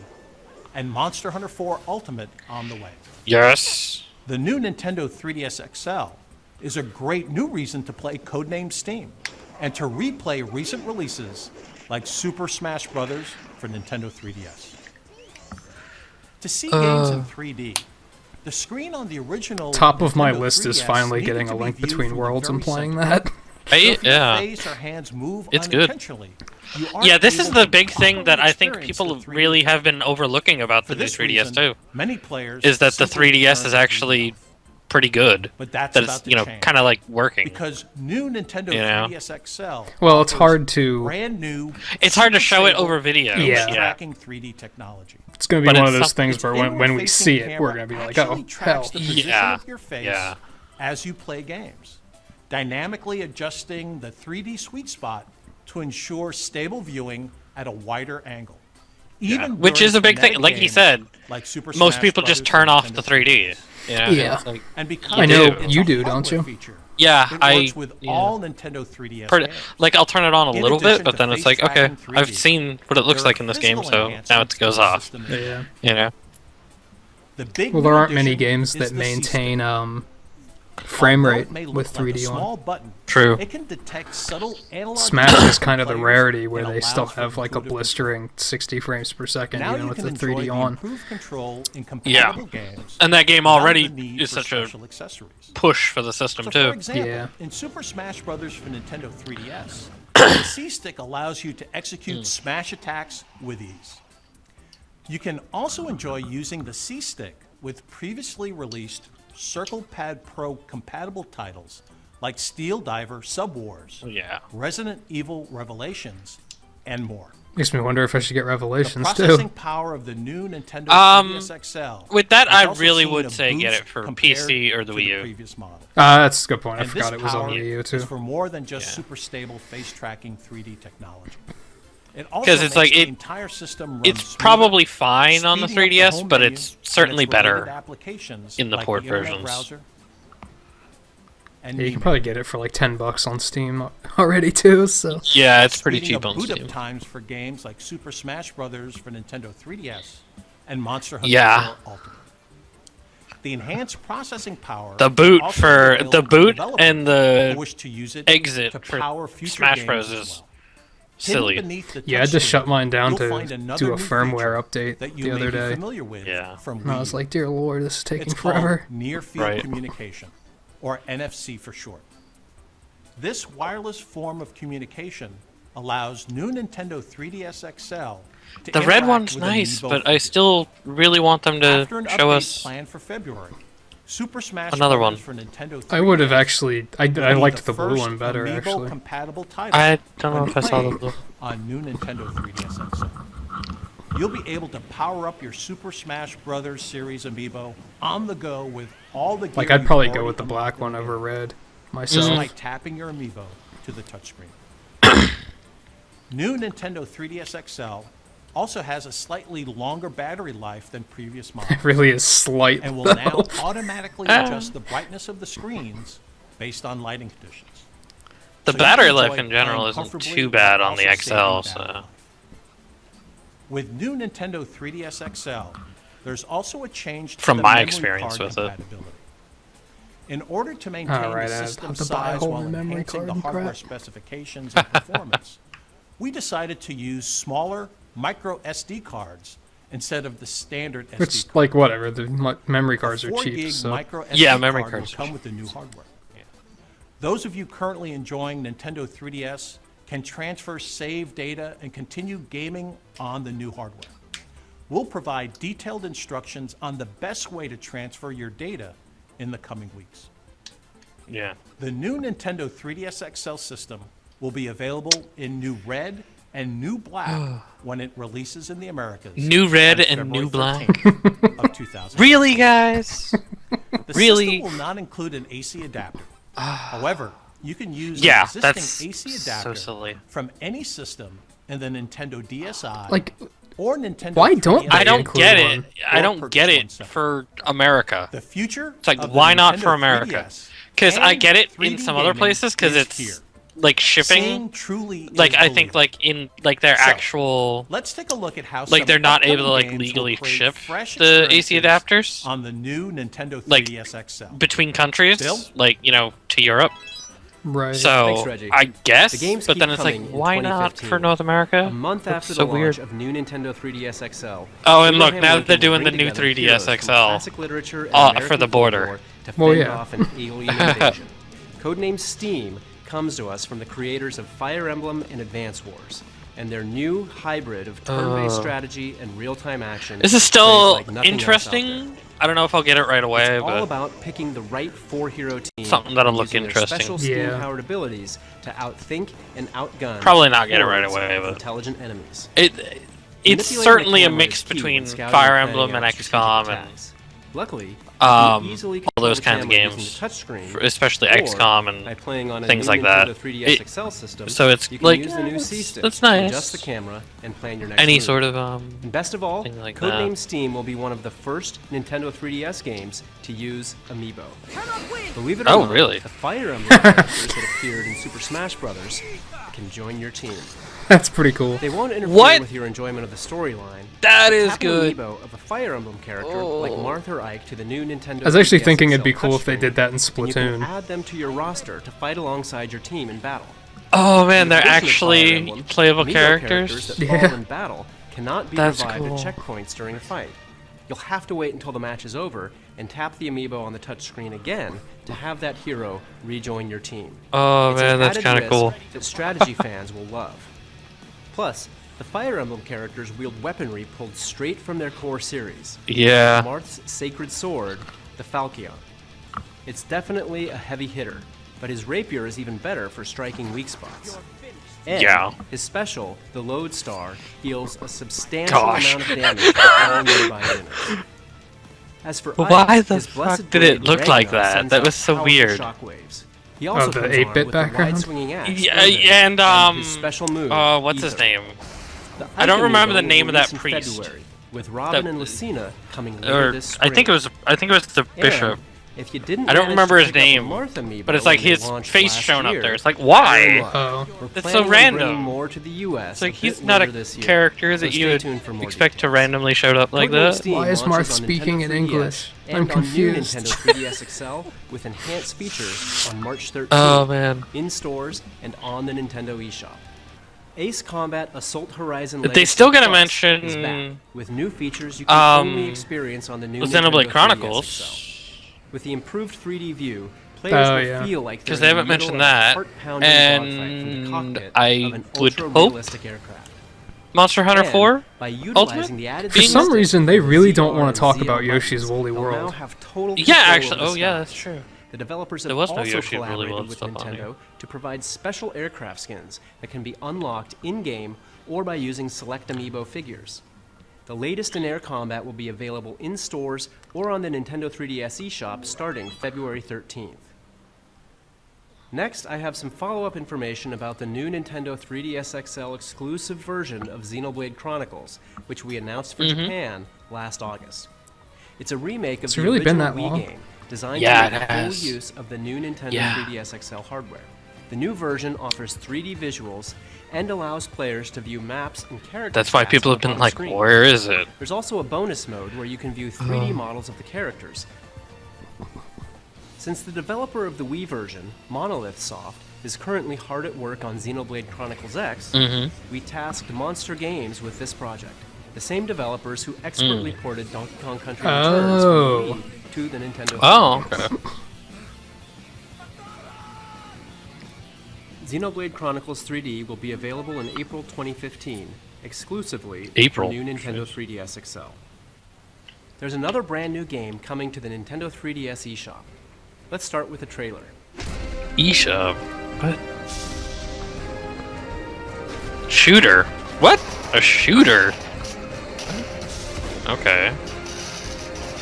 and Monster Hunter 4 Ultimate on the way. Yes. The new Nintendo 3DS XL is a great new reason to play Codename S.T.E.A.M. and to replay recent releases like Super Smash Bros. For Nintendo 3DS. To see games in 3D, the screen on the original Top of my Nintendo list is 3DS finally needed getting to a be Link viewed Between from the Worlds and very playing center. that. So if your Yeah. face or hands move It's good. unintentionally, you aren't Yeah, this is able the to big thing that properly I think experience people the 3D really have effect. been overlooking about For the new this 3DS reason, too. many players Is that the simply 3DS turn is the 3D actually off. pretty good. But that's That about it's, to you know, change. kind of like working. Because new Nintendo You know? 3DS XL Well, it's offers hard to- brand new It's hard to super show it stable over video. Yeah. face Yeah. tracking 3D technology. It's going to But be one of it's those something- things Its where when we inward-facing see it, camera we're going to be like, actually oh, tracks hell. the position Yeah. of your face Yeah. as you play games, dynamically adjusting the 3D sweet spot to ensure stable viewing at a wider angle. Even Which during is a big thing. frenetic Like he games said, like Super most Smash people just Brothers turn and off the Nintendo 3D. You know? Yeah. It's like, And because I know it's you a do, don't hardware you? feature, yeah, it I works with all Nintendo 3DS games. like I'll turn it on a In little bit, addition but to then it's face like, okay, tracking 3D, I've seen what it looks there like are in this game, physical so now it enhancements goes to the off. system. Yeah. You know? The big Well, there new aren't many addition games is that the maintain C-stick. frame Although rate it may look with like a 3D small on. button, True. it can detect subtle analog Smash movements is kind of the players rarity where and they still allows for have like a intuitive blistering 60 frames per second Now even you with can the enjoy 3D the on. improved control in compatible games. And that game without already the need is for such a special accessories. push for the system So, too. for example, Yeah. in Super Smash Bros. For Nintendo 3DS, the C-stick allows you to execute smash attacks with ease. You can also enjoy using the C-stick with previously released Circle Pad Pro compatible titles like Steel Diver Sub Wars, Yeah. Resident Evil Revelations, and more. Makes me wonder if I should get The Revelations processing too. power of the new Nintendo 3DS XL. With that, has I also really seen would a say get boost it for compared PC or the to Wii U. previous model. That's a good point. I And forgot this it was on power Wii U is too. for more than just Yeah. super stable face tracking 3D technology. It also 'Cause it's makes like the it- entire system run It's smoother, probably fine on the speeding up 3DS, home but menu it's and certainly its related better applications in the like port Internet versions. browser and Yeah, you can Mime. probably get it for like $10 on Steam already too. So Yeah, it's pretty Speeding cheap up on boot-up Steam. times for games like Super Smash Bros. For Nintendo 3DS and Monster Hunter Yeah. 4 Ultimate. The enhanced processing power The is boot also for available the to boot developers and who the wish to use it exit to for power future Smash games Bros as is well. silly. Hidden beneath the yeah, I had to touchscreen, shut mine down you'll to find another do a new firmware feature update that you the may other be day. familiar with Yeah. from And I was Wii. like, dear lord, this is taking It's forever. called Near Field Right. Communication, or NFC for short. This wireless form of communication allows new Nintendo 3DS XL to The red interact one's with nice, Amiibo but I figures. still really want them to After an show update us. planned for February, Super Smash Another Bros. one. For Nintendo 3DS I would have actually. I will be liked the blue first one better Amiibo actually. compatible title I don't know when if I saw the played blue. on new Nintendo 3DS XL. You'll be able to power up your Super Smash Bros. Series Amiibo on the go with all the gear Like I'd you've probably go already with the black unlocked one in the over game. red Just myself. like tapping your Amiibo to the touchscreen. New Nintendo 3DS XL also has a slightly longer battery life than previous models It really is slight and will though. now automatically adjust the brightness of the screens based on lighting conditions. The So you battery can life enjoy in general playing isn't comfortably too bad while on the also XL, saving battery so life. With new Nintendo 3DS XL, there's also a change to From the my memory experience card with it. compatibility. In order to maintain Alright, the I'd system have to buy a size whole while memory enhancing card the and hardware crap. specifications and performance, we decided to use smaller micro SD cards instead of the standard SD It's card. like whatever. The memory cards are 4 cheap. gig So micro SD Yeah, memory card will cards are come cheap. with the new hardware. Those of you currently enjoying Nintendo 3DS can transfer saved data and continue gaming on the new hardware. We'll provide detailed instructions on the best way to transfer your data in the coming weeks. Yeah. The new Nintendo 3DS XL system will be available in new red and new black when it releases in the Americas. New red on and February new black. 13th of 2000. Really, guys? The Really? system will not include an AC adapter. However, you can use Yeah, an that's existing AC so adapter silly. from any system in the Nintendo DSi Like, or Nintendo why don't 3DS. I don't include get one. it. I Or don't purchase get one it separate. for America. The future. It's like, of the why not Nintendo for America? 3DS Because I and get it in 3D some other gaming places because is it's here. like shipping. Seeing truly Like is I think believing. like in like their So, actual Let's take a look at how like some they're not able to upcoming like games will legally create ship fresh the AC experiences adapters on the new Nintendo 3DS Like, XL. between countries, Bill? like to Europe. Right. So Thanks, Reggie. I guess, The games but keep then it's like, coming in why not 2015. for North America? A month That's after so the weird. launch of new Nintendo 3DS XL. Oh, and look, Abraham now that Lincoln they're will doing the bring new together 3DS heroes from XL, classic literature and for American the border. folklore to Well, fend yeah. off an alien invasion. Codenamed S.T.E.A.M. comes to us from the creators of Fire Emblem and Advance Wars, and their new hybrid of turn-based strategy and real-time action. This is plays still like nothing else out there. interesting. I don't know if I'll get it right away, It's all but about picking the right four-hero team. Something that'll and look using their interesting. Special Yeah. Steam-powered abilities to outthink and outgun. Probably not get it right hordes away, of but- intelligent enemies. it's Manipulating the certainly a camera mix is key between when scouting Fire and Emblem planning and out strategic XCOM and attacks. Luckily, um, you easily all those control the kinds of camera games, using the touchscreen, especially or XCOM and by playing on a things new like that. Nintendo 3DS It- XL system, so it's you can like, use the yeah, new that's- C-stick that's to nice. adjust the camera and plan your next any move. sort of And best of all, thing like Codename that. S.T.E.A.M. will be one of the first Nintendo 3DS games to use Amiibo. Believe it or Oh, not, really? the Fire Emblem characters that appeared in Super Smash Bros. Can join your team. That's pretty cool. They won't interfere What? with your enjoyment of the storyline. That but is tap good. An amiibo of a Fire Emblem character like Martha or Ike to the new Nintendo. I was actually 3DS thinking it'd XL be cool if they touchscreen, did that in and you can Splatoon. add them to your roster to fight alongside your team in battle. Oh man, they're In addition to Fire actually Emblem, playable amiibo characters. that Yeah. fall in battle cannot be That's revived cool. at checkpoints during a fight. You'll have to wait until the match is over and tap the amiibo on the touchscreen again to have that hero rejoin your team. Oh It's man, an that's added kind of risk cool. that strategy fans will love. Plus, the Fire Emblem characters wield weaponry pulled straight from their core series. Yeah. Marth's sacred sword, the Falchion. It's definitely a heavy hitter, but his rapier is even better for striking weak spots. And Yeah. his special, the Lodestar, deals a substantial Gosh. amount of damage to all nearby units. As for Why Ike, the his fuck blessed did it blade look like Ragnar that? sends That out was so powerful weird. shockwaves. He also the comes 8-bit armed with background? the wide-swinging axe, Yeah, Thunder, and his special move, what's his Ether. name? The I don't Ike remember the amiibo name will of that release in priest. February, with Robin That- and Lucina coming later Or this spring. I think it was the bishop. And if you didn't I don't manage remember to his pick up the name, Martha amiibo but it's like when they his launched face last shown up year, there. It's like, you're in why? luck. Oh. We're That's planning so on random. bringing more to the US. It's like a he's bit not later a this year. character So that stay you would tuned for more expect to details. randomly show up like Codename that. S.T.E.A.M. Why is Marth launches on speaking Nintendo in 3DS English? and I'm on confused. new Nintendo 3DS XL with enhanced features on March 13th. Oh man. In stores and on the Nintendo eShop. Ace Combat Assault Horizon But they Legacy still gotta Plus mention, is back with new features you can only experience on the new Xenoblade Nintendo 3DS Chronicles. XL. With the improved 3D view, players Oh, will yeah. feel like they're Because they in the haven't mentioned middle of a that, heart-pounding dogfight from and the cockpit I of an would hope ultra-realistic aircraft. Monster Hunter And 4? by utilizing Ultimate? the added For some joystick reason, they with really ZR don't want and to talk ZL about Yoshi's buttons, Woolly they'll now World. have total Yeah, control actually. over Oh the yeah, sky. that's true. The developers There have was no also Yoshi Woolly collaborated World with stuff on here. Nintendo to provide special aircraft skins that can be unlocked in-game or by using select amiibo figures. The latest in air combat will be available in stores or on the Nintendo 3DS eShop starting February 13th. Next, I have some follow-up information about the new Nintendo 3DS XL exclusive version of Xenoblade Chronicles, which we announced for Japan last August. It's a remake of It's the really been original that Wii long? game, designed Yeah, to make it full has. use of the new Nintendo Yeah. 3DS XL hardware. The new version offers 3D visuals and allows players to view maps and character That's why stats people have up been on like, screen. where is it? There's also a bonus mode where you can view 3D models of the characters. Since the developer of the Wii version, Monolith Soft, is currently hard at work on Xenoblade Chronicles X, we tasked Monster Games with this project. The same developers who expertly ported Donkey Kong Country Returns from the Wii to the Nintendo 3DS. Oh, okay. Xenoblade Chronicles 3D will be available in April 2015, exclusively April. for new Nintendo 3DS XL. There's another brand new game coming to the Nintendo 3DS eShop. Let's start with a trailer. eShop. What? Shooter? What? A shooter? Okay.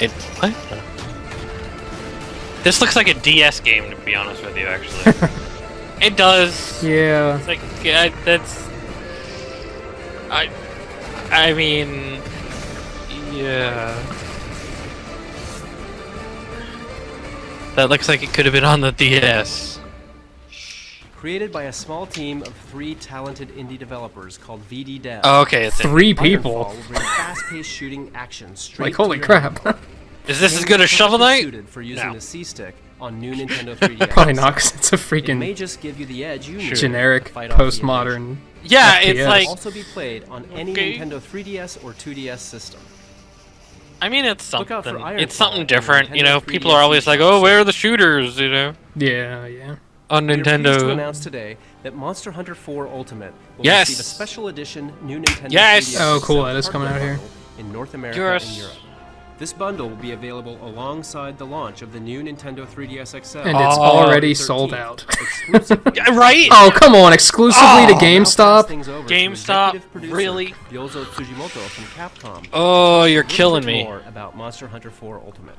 It what? This looks like a DS game, to be honest with you. Actually, it does. Yeah. It's like that's. I mean, yeah. That looks like it could have been on the DS. Created by a small team of 3 talented indie developers called VD Dev. Oh, okay, it's 3 Ironfall people. will bring fast-paced shooting action straight Like, holy to your crap. hand. Is this as good as Shovel Knight? Suited for using No. the C-stick on new Nintendo 3DS. Probably not, because it's a It may freaking just give you the edge you need generic, to fight off the postmodern. Yeah, FPS. it's like. also be played on any Okay. Nintendo 3DS or 2DS system. I mean, it's Look out for something. Ironfall It's something on different, you know. Nintendo People are 3DS always like, eShop "Oh, where are soon. the shooters?" You know, Yeah, yeah. on We are pleased to Nintendo. announce today that Monster Hunter 4 Ultimate will Yes! receive a special edition new Nintendo Yes! 3DS Oh, cool, XL that is coming out here. bundle in North America Yes. and Europe. This bundle will be available alongside the launch of the new Nintendo 3DS XL. And it's Oh, already 13th, sold out. exclusively Yeah, right? Oh, come on, exclusively to Now pass GameStop? things over to GameStop? executive producer Really? Yozo Tsujimoto from Capcom. Oh, you're A little killing bit me. More about Monster Hunter 4 Ultimate.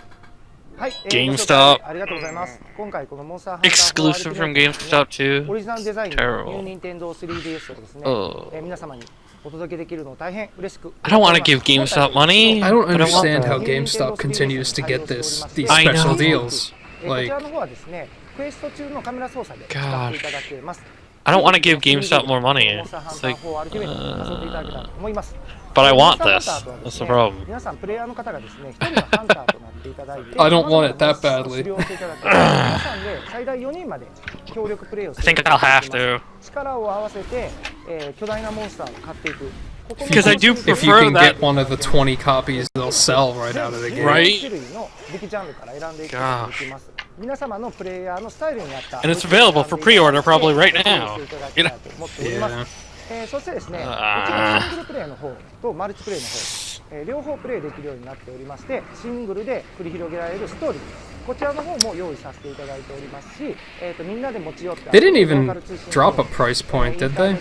はい、GameStop ありがとうございます。今回このモンスターハンター Exclusive from GameStop オ too. リジナルデザインの Terrible. ニューニンテンドー 3DS をですね、 Oh. 皆様にお届けできるのを大変嬉しく I don't want to give GameStop money. I don't but I want understand how that. GameStop continues to get these I special know. deals. こ Like, ちらの方はですね、クエスト中のカメラ操作で使っていただけます。 I don't want to give GameStop more money. モンスターハン It's ター like, 4アルティメット遊んでいただけたらと思います。 but I モン want スターハン this. ターとはで That's す the ね problem. 皆さんプレイヤーの方がですね、一人のハンターとなっていただいて、 I don't want it that badly. 狩猟していただき皆さんで最大4人まで協力プレイをす I る think I'll have to. 力を合わせて、巨大なモンスターを買っていく。 Because I do if you prefer can that. get one of the 20 copies, they'll sell right out of the gate. Right. 種類の武器ジャンルから選んでいくことができます。皆様のプレイヤーのスタイルに合った And it's available for pre-order probably right now. You know. そしてですね、こち Ah. らシングルプレイの方とマルチプレイの方、両方プレイできるようになっておりまして、シングルで繰り広げられるストーリー、こちらの方も用意させていただいておりますし、みんなで持ち寄った They didn't even drop a price point, did they?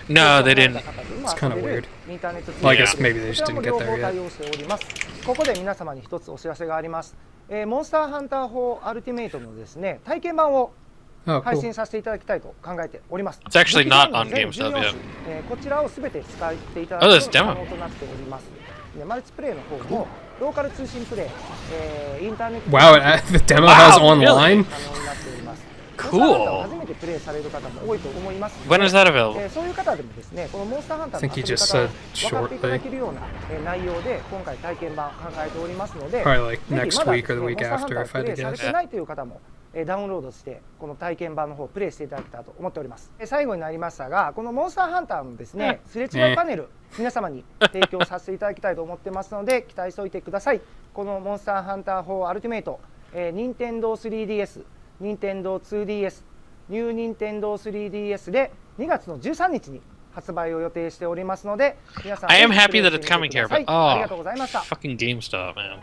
No, they didn't. It's kind of weird. Well, I guess maybe they just didn't get there yet. ここで皆様に一つお知らせがあります。モンスターハンター4アルティメイトのですね、体験版を Oh, 配 cool. 信させていただきたいと考えております。 It's actually not on 全 GameStop 14 yet. こちらをすべて使っていただ Oh, く there's と demo. 可能となっております。でマルチプレイの方もローカル通信プレイ、インターネット Wow, the demo has Wow, online? 可能になっております。 Cool. 初めてプレイされる方も多いと思いますので。 When is that available? そういう方でもですね、このモンスターハンター I の think 遊 he び just 方を said 分かっていただ shortly. けるような内容で今回体験版考えておりますので、 Probably like ぜひ next まだ week or the モン week スターハン after, ター if I プレ had イ to され guess. てないという方もダウンロードしてこの体験版の方をプレイしていただけたらと思っております。最後になりましたが、このモンスターハンターのですね、すれ違いパネル、皆様に提供させていただきたいと思ってますので期待しておいてください。このモンスターハンター4アルティメイト、任天堂 3DS、任天堂 2DS、ニュー任天堂 3DS で2月の13日に発売を予定しておりますので、皆さん I am ぜひ happy プレイ that して it's み coming て here, ください。 but ありがとう oh, ございました。 fucking GameStop, man.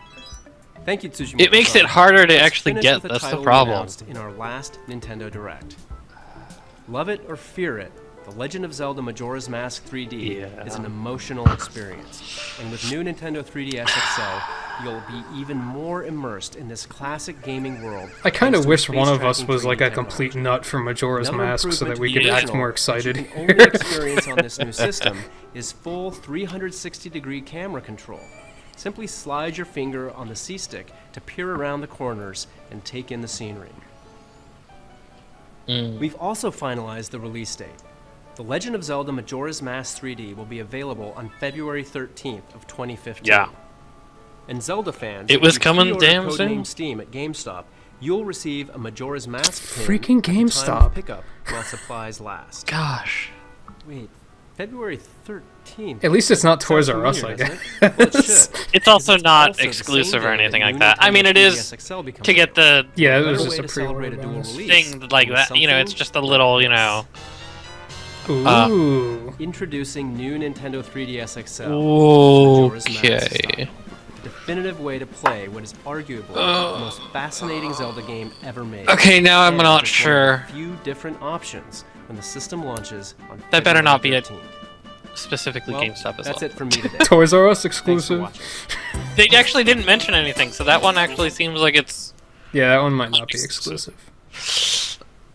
Thank you, Tsujimoto. It makes it harder to Let's actually finish get. with a That's the title we problem. announced in our last Nintendo Direct. Love it or fear it, The Legend of Zelda Majora's Mask 3D is an emotional experience. And with new Nintendo 3DS XL, you'll be even more immersed in this classic gaming world. I kind of thanks to wish one of us face-tracking was like 3D a complete technology. nut for Majora's Another Mask so that improvement we to could the act original, more which excited. you can only experience on this new system is full 360-degree camera control. Simply slide your finger on the C-stick to peer around the corners and take in the scenery. We've also finalized the release date. The Legend of Zelda Majora's Mask 3D will be available on February 13th of 2015. Yeah. And Zelda fans, It was if you coming pre-order damn codename soon. Steam at GameStop, you'll receive a Majora's Mask pin Freaking at the time of GameStop. pickup while supplies last. Gosh. Wait, February 13th? At least it's not Toys Sounds R Us, familiar, I doesn't it? Well, it guess. should. It's also not Also the exclusive same or day anything that like new that. I mean, Nintendo it is 3DS XL becomes to get the Yeah, it What was better just way a to celebrate pre-order a dual bonus. release thing like than that. You know, it's something just a little, you know. Ooh. Introducing new Nintendo 3DS XL. Majora's Mask Okay. style. definitive way to play what is arguably the most fascinating Zelda game ever made. Okay, now I'm And not just one of sure. a few different options when the system launches on That better not be February it. 13th. Specifically Well, GameStop as that's well. it for me today. Toys R Us Thanks for exclusive. watching. They actually didn't mention anything, so that one actually seems like it's... Yeah, that one might not be exclusive.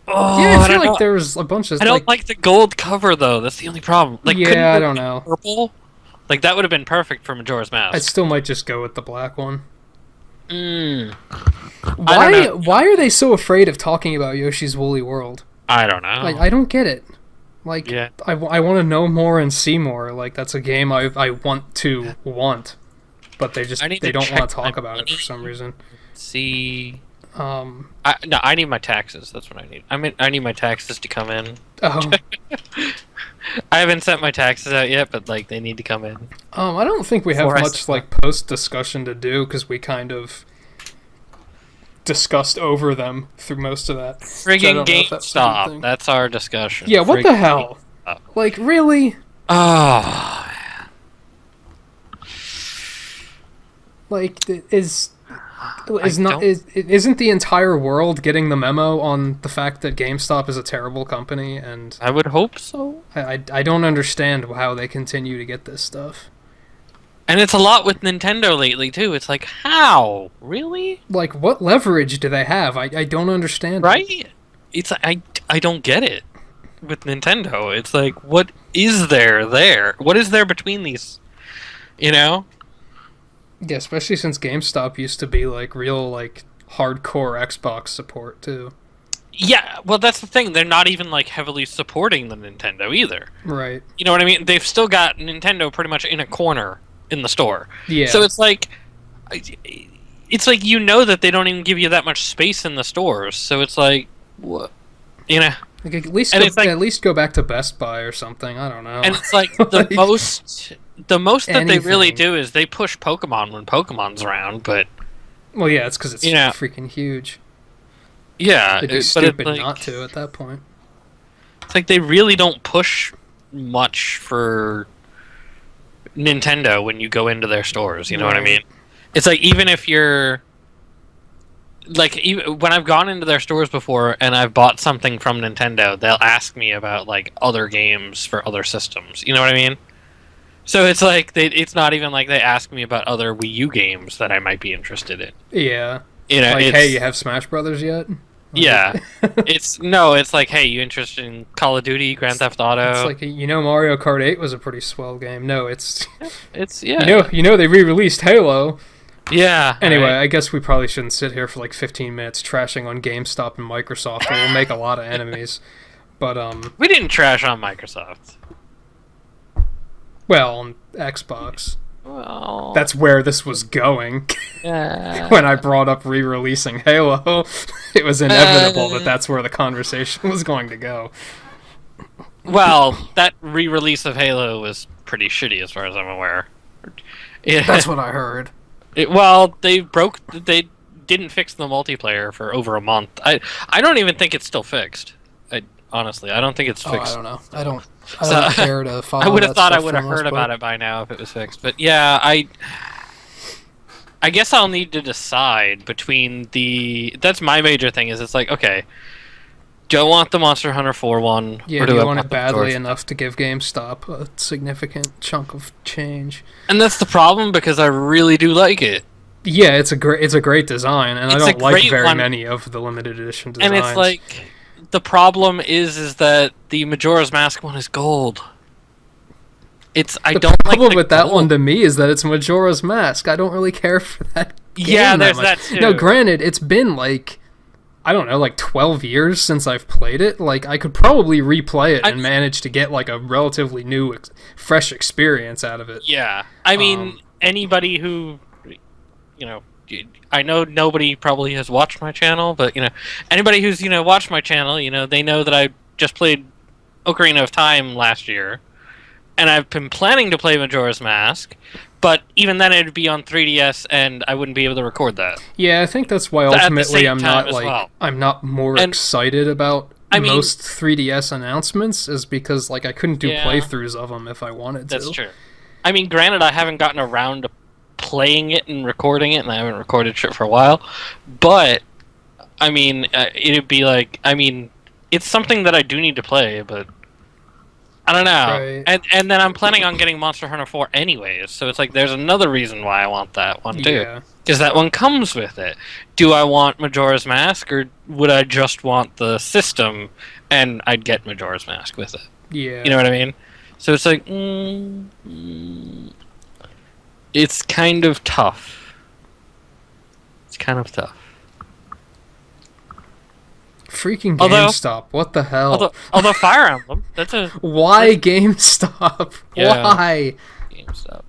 Oh, Yeah, I I feel don't like know. there's a bunch of I don't like the gold cover though. That's the only problem. Like, couldn't Yeah, I it don't be know. Purple, like that would have been perfect for Majora's Mask. I still might just go with the black one. I Why? don't know. Why are they so afraid of talking about Yoshi's Woolly World? I don't know. Like, I don't get it. Like, Yeah. I want to know more and see more. Like, that's a game I want to want, but they just I need they to don't want check to talk my about it for money. some reason. See, No, I need my taxes. That's what I need. I need my taxes to come in. oh, I haven't sent my taxes out yet, but like they need to come in. I don't think we have Before I much send like post discussion to do because we kind of discussed over them through most of that. So I Friggin' don't know if that's a good GameStop. thing. That's our discussion. Yeah, what the Friggin' hell? GameStop. Like, really? Oh, Like, don't- isn't the entire world getting the memo on the fact that GameStop is a terrible company? And I would hope so. I don't understand how they continue to get this stuff. And it's a lot with Nintendo lately too. It's like, how? Really? Like, what leverage do they have? I don't understand. Right? It's I don't get it with Nintendo. It's like, what is there? What is there between these? You know? Yeah, especially since GameStop used to be like real like hardcore Xbox support too. Yeah, well that's the thing. They're not even like heavily supporting the Nintendo either. Right. You know what I mean? They've still got Nintendo pretty much in a corner in the store. Yeah. So it's like you know that they don't even give you that much space in the stores. So it's like, what? You know? Like, at least And go, it's like- at least go back to Best Buy or something. I don't know. And it's like the Like, most that they really anything. do is they push Pokemon when Pokemon's around, but well, yeah, it's because it's Yeah. freaking huge. yeah, It'd be but stupid it's like, not to at that point. It's like they really don't push much for Nintendo when you go into their stores. You know what I Right. mean? It's like even if you're like even when I've gone into their stores before and I've bought something from Nintendo, they'll ask me about like other games for other systems. You know what I mean? So it's like it's not even like they ask me about other Wii U games that I might be interested in. Yeah. You know, Like, it's, hey, you have Smash Brothers yet? yeah, it's like, hey, you interested in Call of Duty, Grand Theft Auto? It's like, you know, Mario Kart 8 was a pretty swell game. No, it's It's yeah, you know they re-released Halo. yeah. Anyway, right. I guess we probably shouldn't sit here for like 15 minutes trashing on GameStop and Microsoft. It will make a lot of enemies. But We didn't trash on Microsoft. well, on Xbox. Well, That's where this was going. yeah. When I brought up re-releasing Halo, it was inevitable that that's where the conversation was going to go. Well, that re-release of Halo was pretty shitty, as far as I'm aware. Yeah. That's what I heard. Well, they didn't fix the multiplayer for over a month. I don't even think it's still fixed. Honestly, I don't think it's Oh, fixed. I don't know. I don't So, care to follow. I would have that thought I stuff would for have the most heard about part. it by now if it was fixed. But yeah, I guess I'll need to decide between the. That's my major thing. Is it's like, okay, do I want the Monster Hunter 4 one? Yeah, or do do you I want it the badly Majora's- enough to give GameStop a significant chunk of change? And that's the problem because I really do like it. Yeah, it's a great design, and I It's a don't like great very one. many of the limited edition designs. And it's like the problem is that the Majora's Mask one is gold. I the don't like problem the with that gold. one to me is that it's Majora's Mask. I don't really care for that. Yeah, game there's much. that too. No, granted, it's been like I don't know, like 12 years since I've played it. Like I could probably replay it and manage to get like a relatively new, fresh experience out of it. Yeah, I mean anybody who, you know, I know nobody probably has watched my channel, but you know, anybody who's watched my channel, they know that I just played Ocarina of Time last year, and I've been planning to play Majora's Mask, but even then it'd be on 3DS, and I wouldn't be able to record that. Yeah, I think that's why At the ultimately same I'm time not as like well. I'm not more And- excited about I mean- most 3DS announcements is because like I couldn't do Yeah. playthroughs of them if I wanted to. That's true. I mean, granted, I haven't gotten around to playing it and recording it, and I haven't recorded shit for a while. But I mean, it'd be like, I mean, it's something that I do need to play, but I don't know. Right. And then I'm planning on getting Monster Hunter 4 anyways, so it's like there's another reason why I want that one too. Yeah. Because that one comes with it. Do I want Majora's Mask, or would I just want the system and I'd get Majora's Mask with it? Yeah. You know what I mean? So it's like, it's kind of tough. It's kind of tough. Freaking Although- GameStop. What the hell? Although Fire Emblem, that's a Why GameStop? Yeah. Why? GameStop.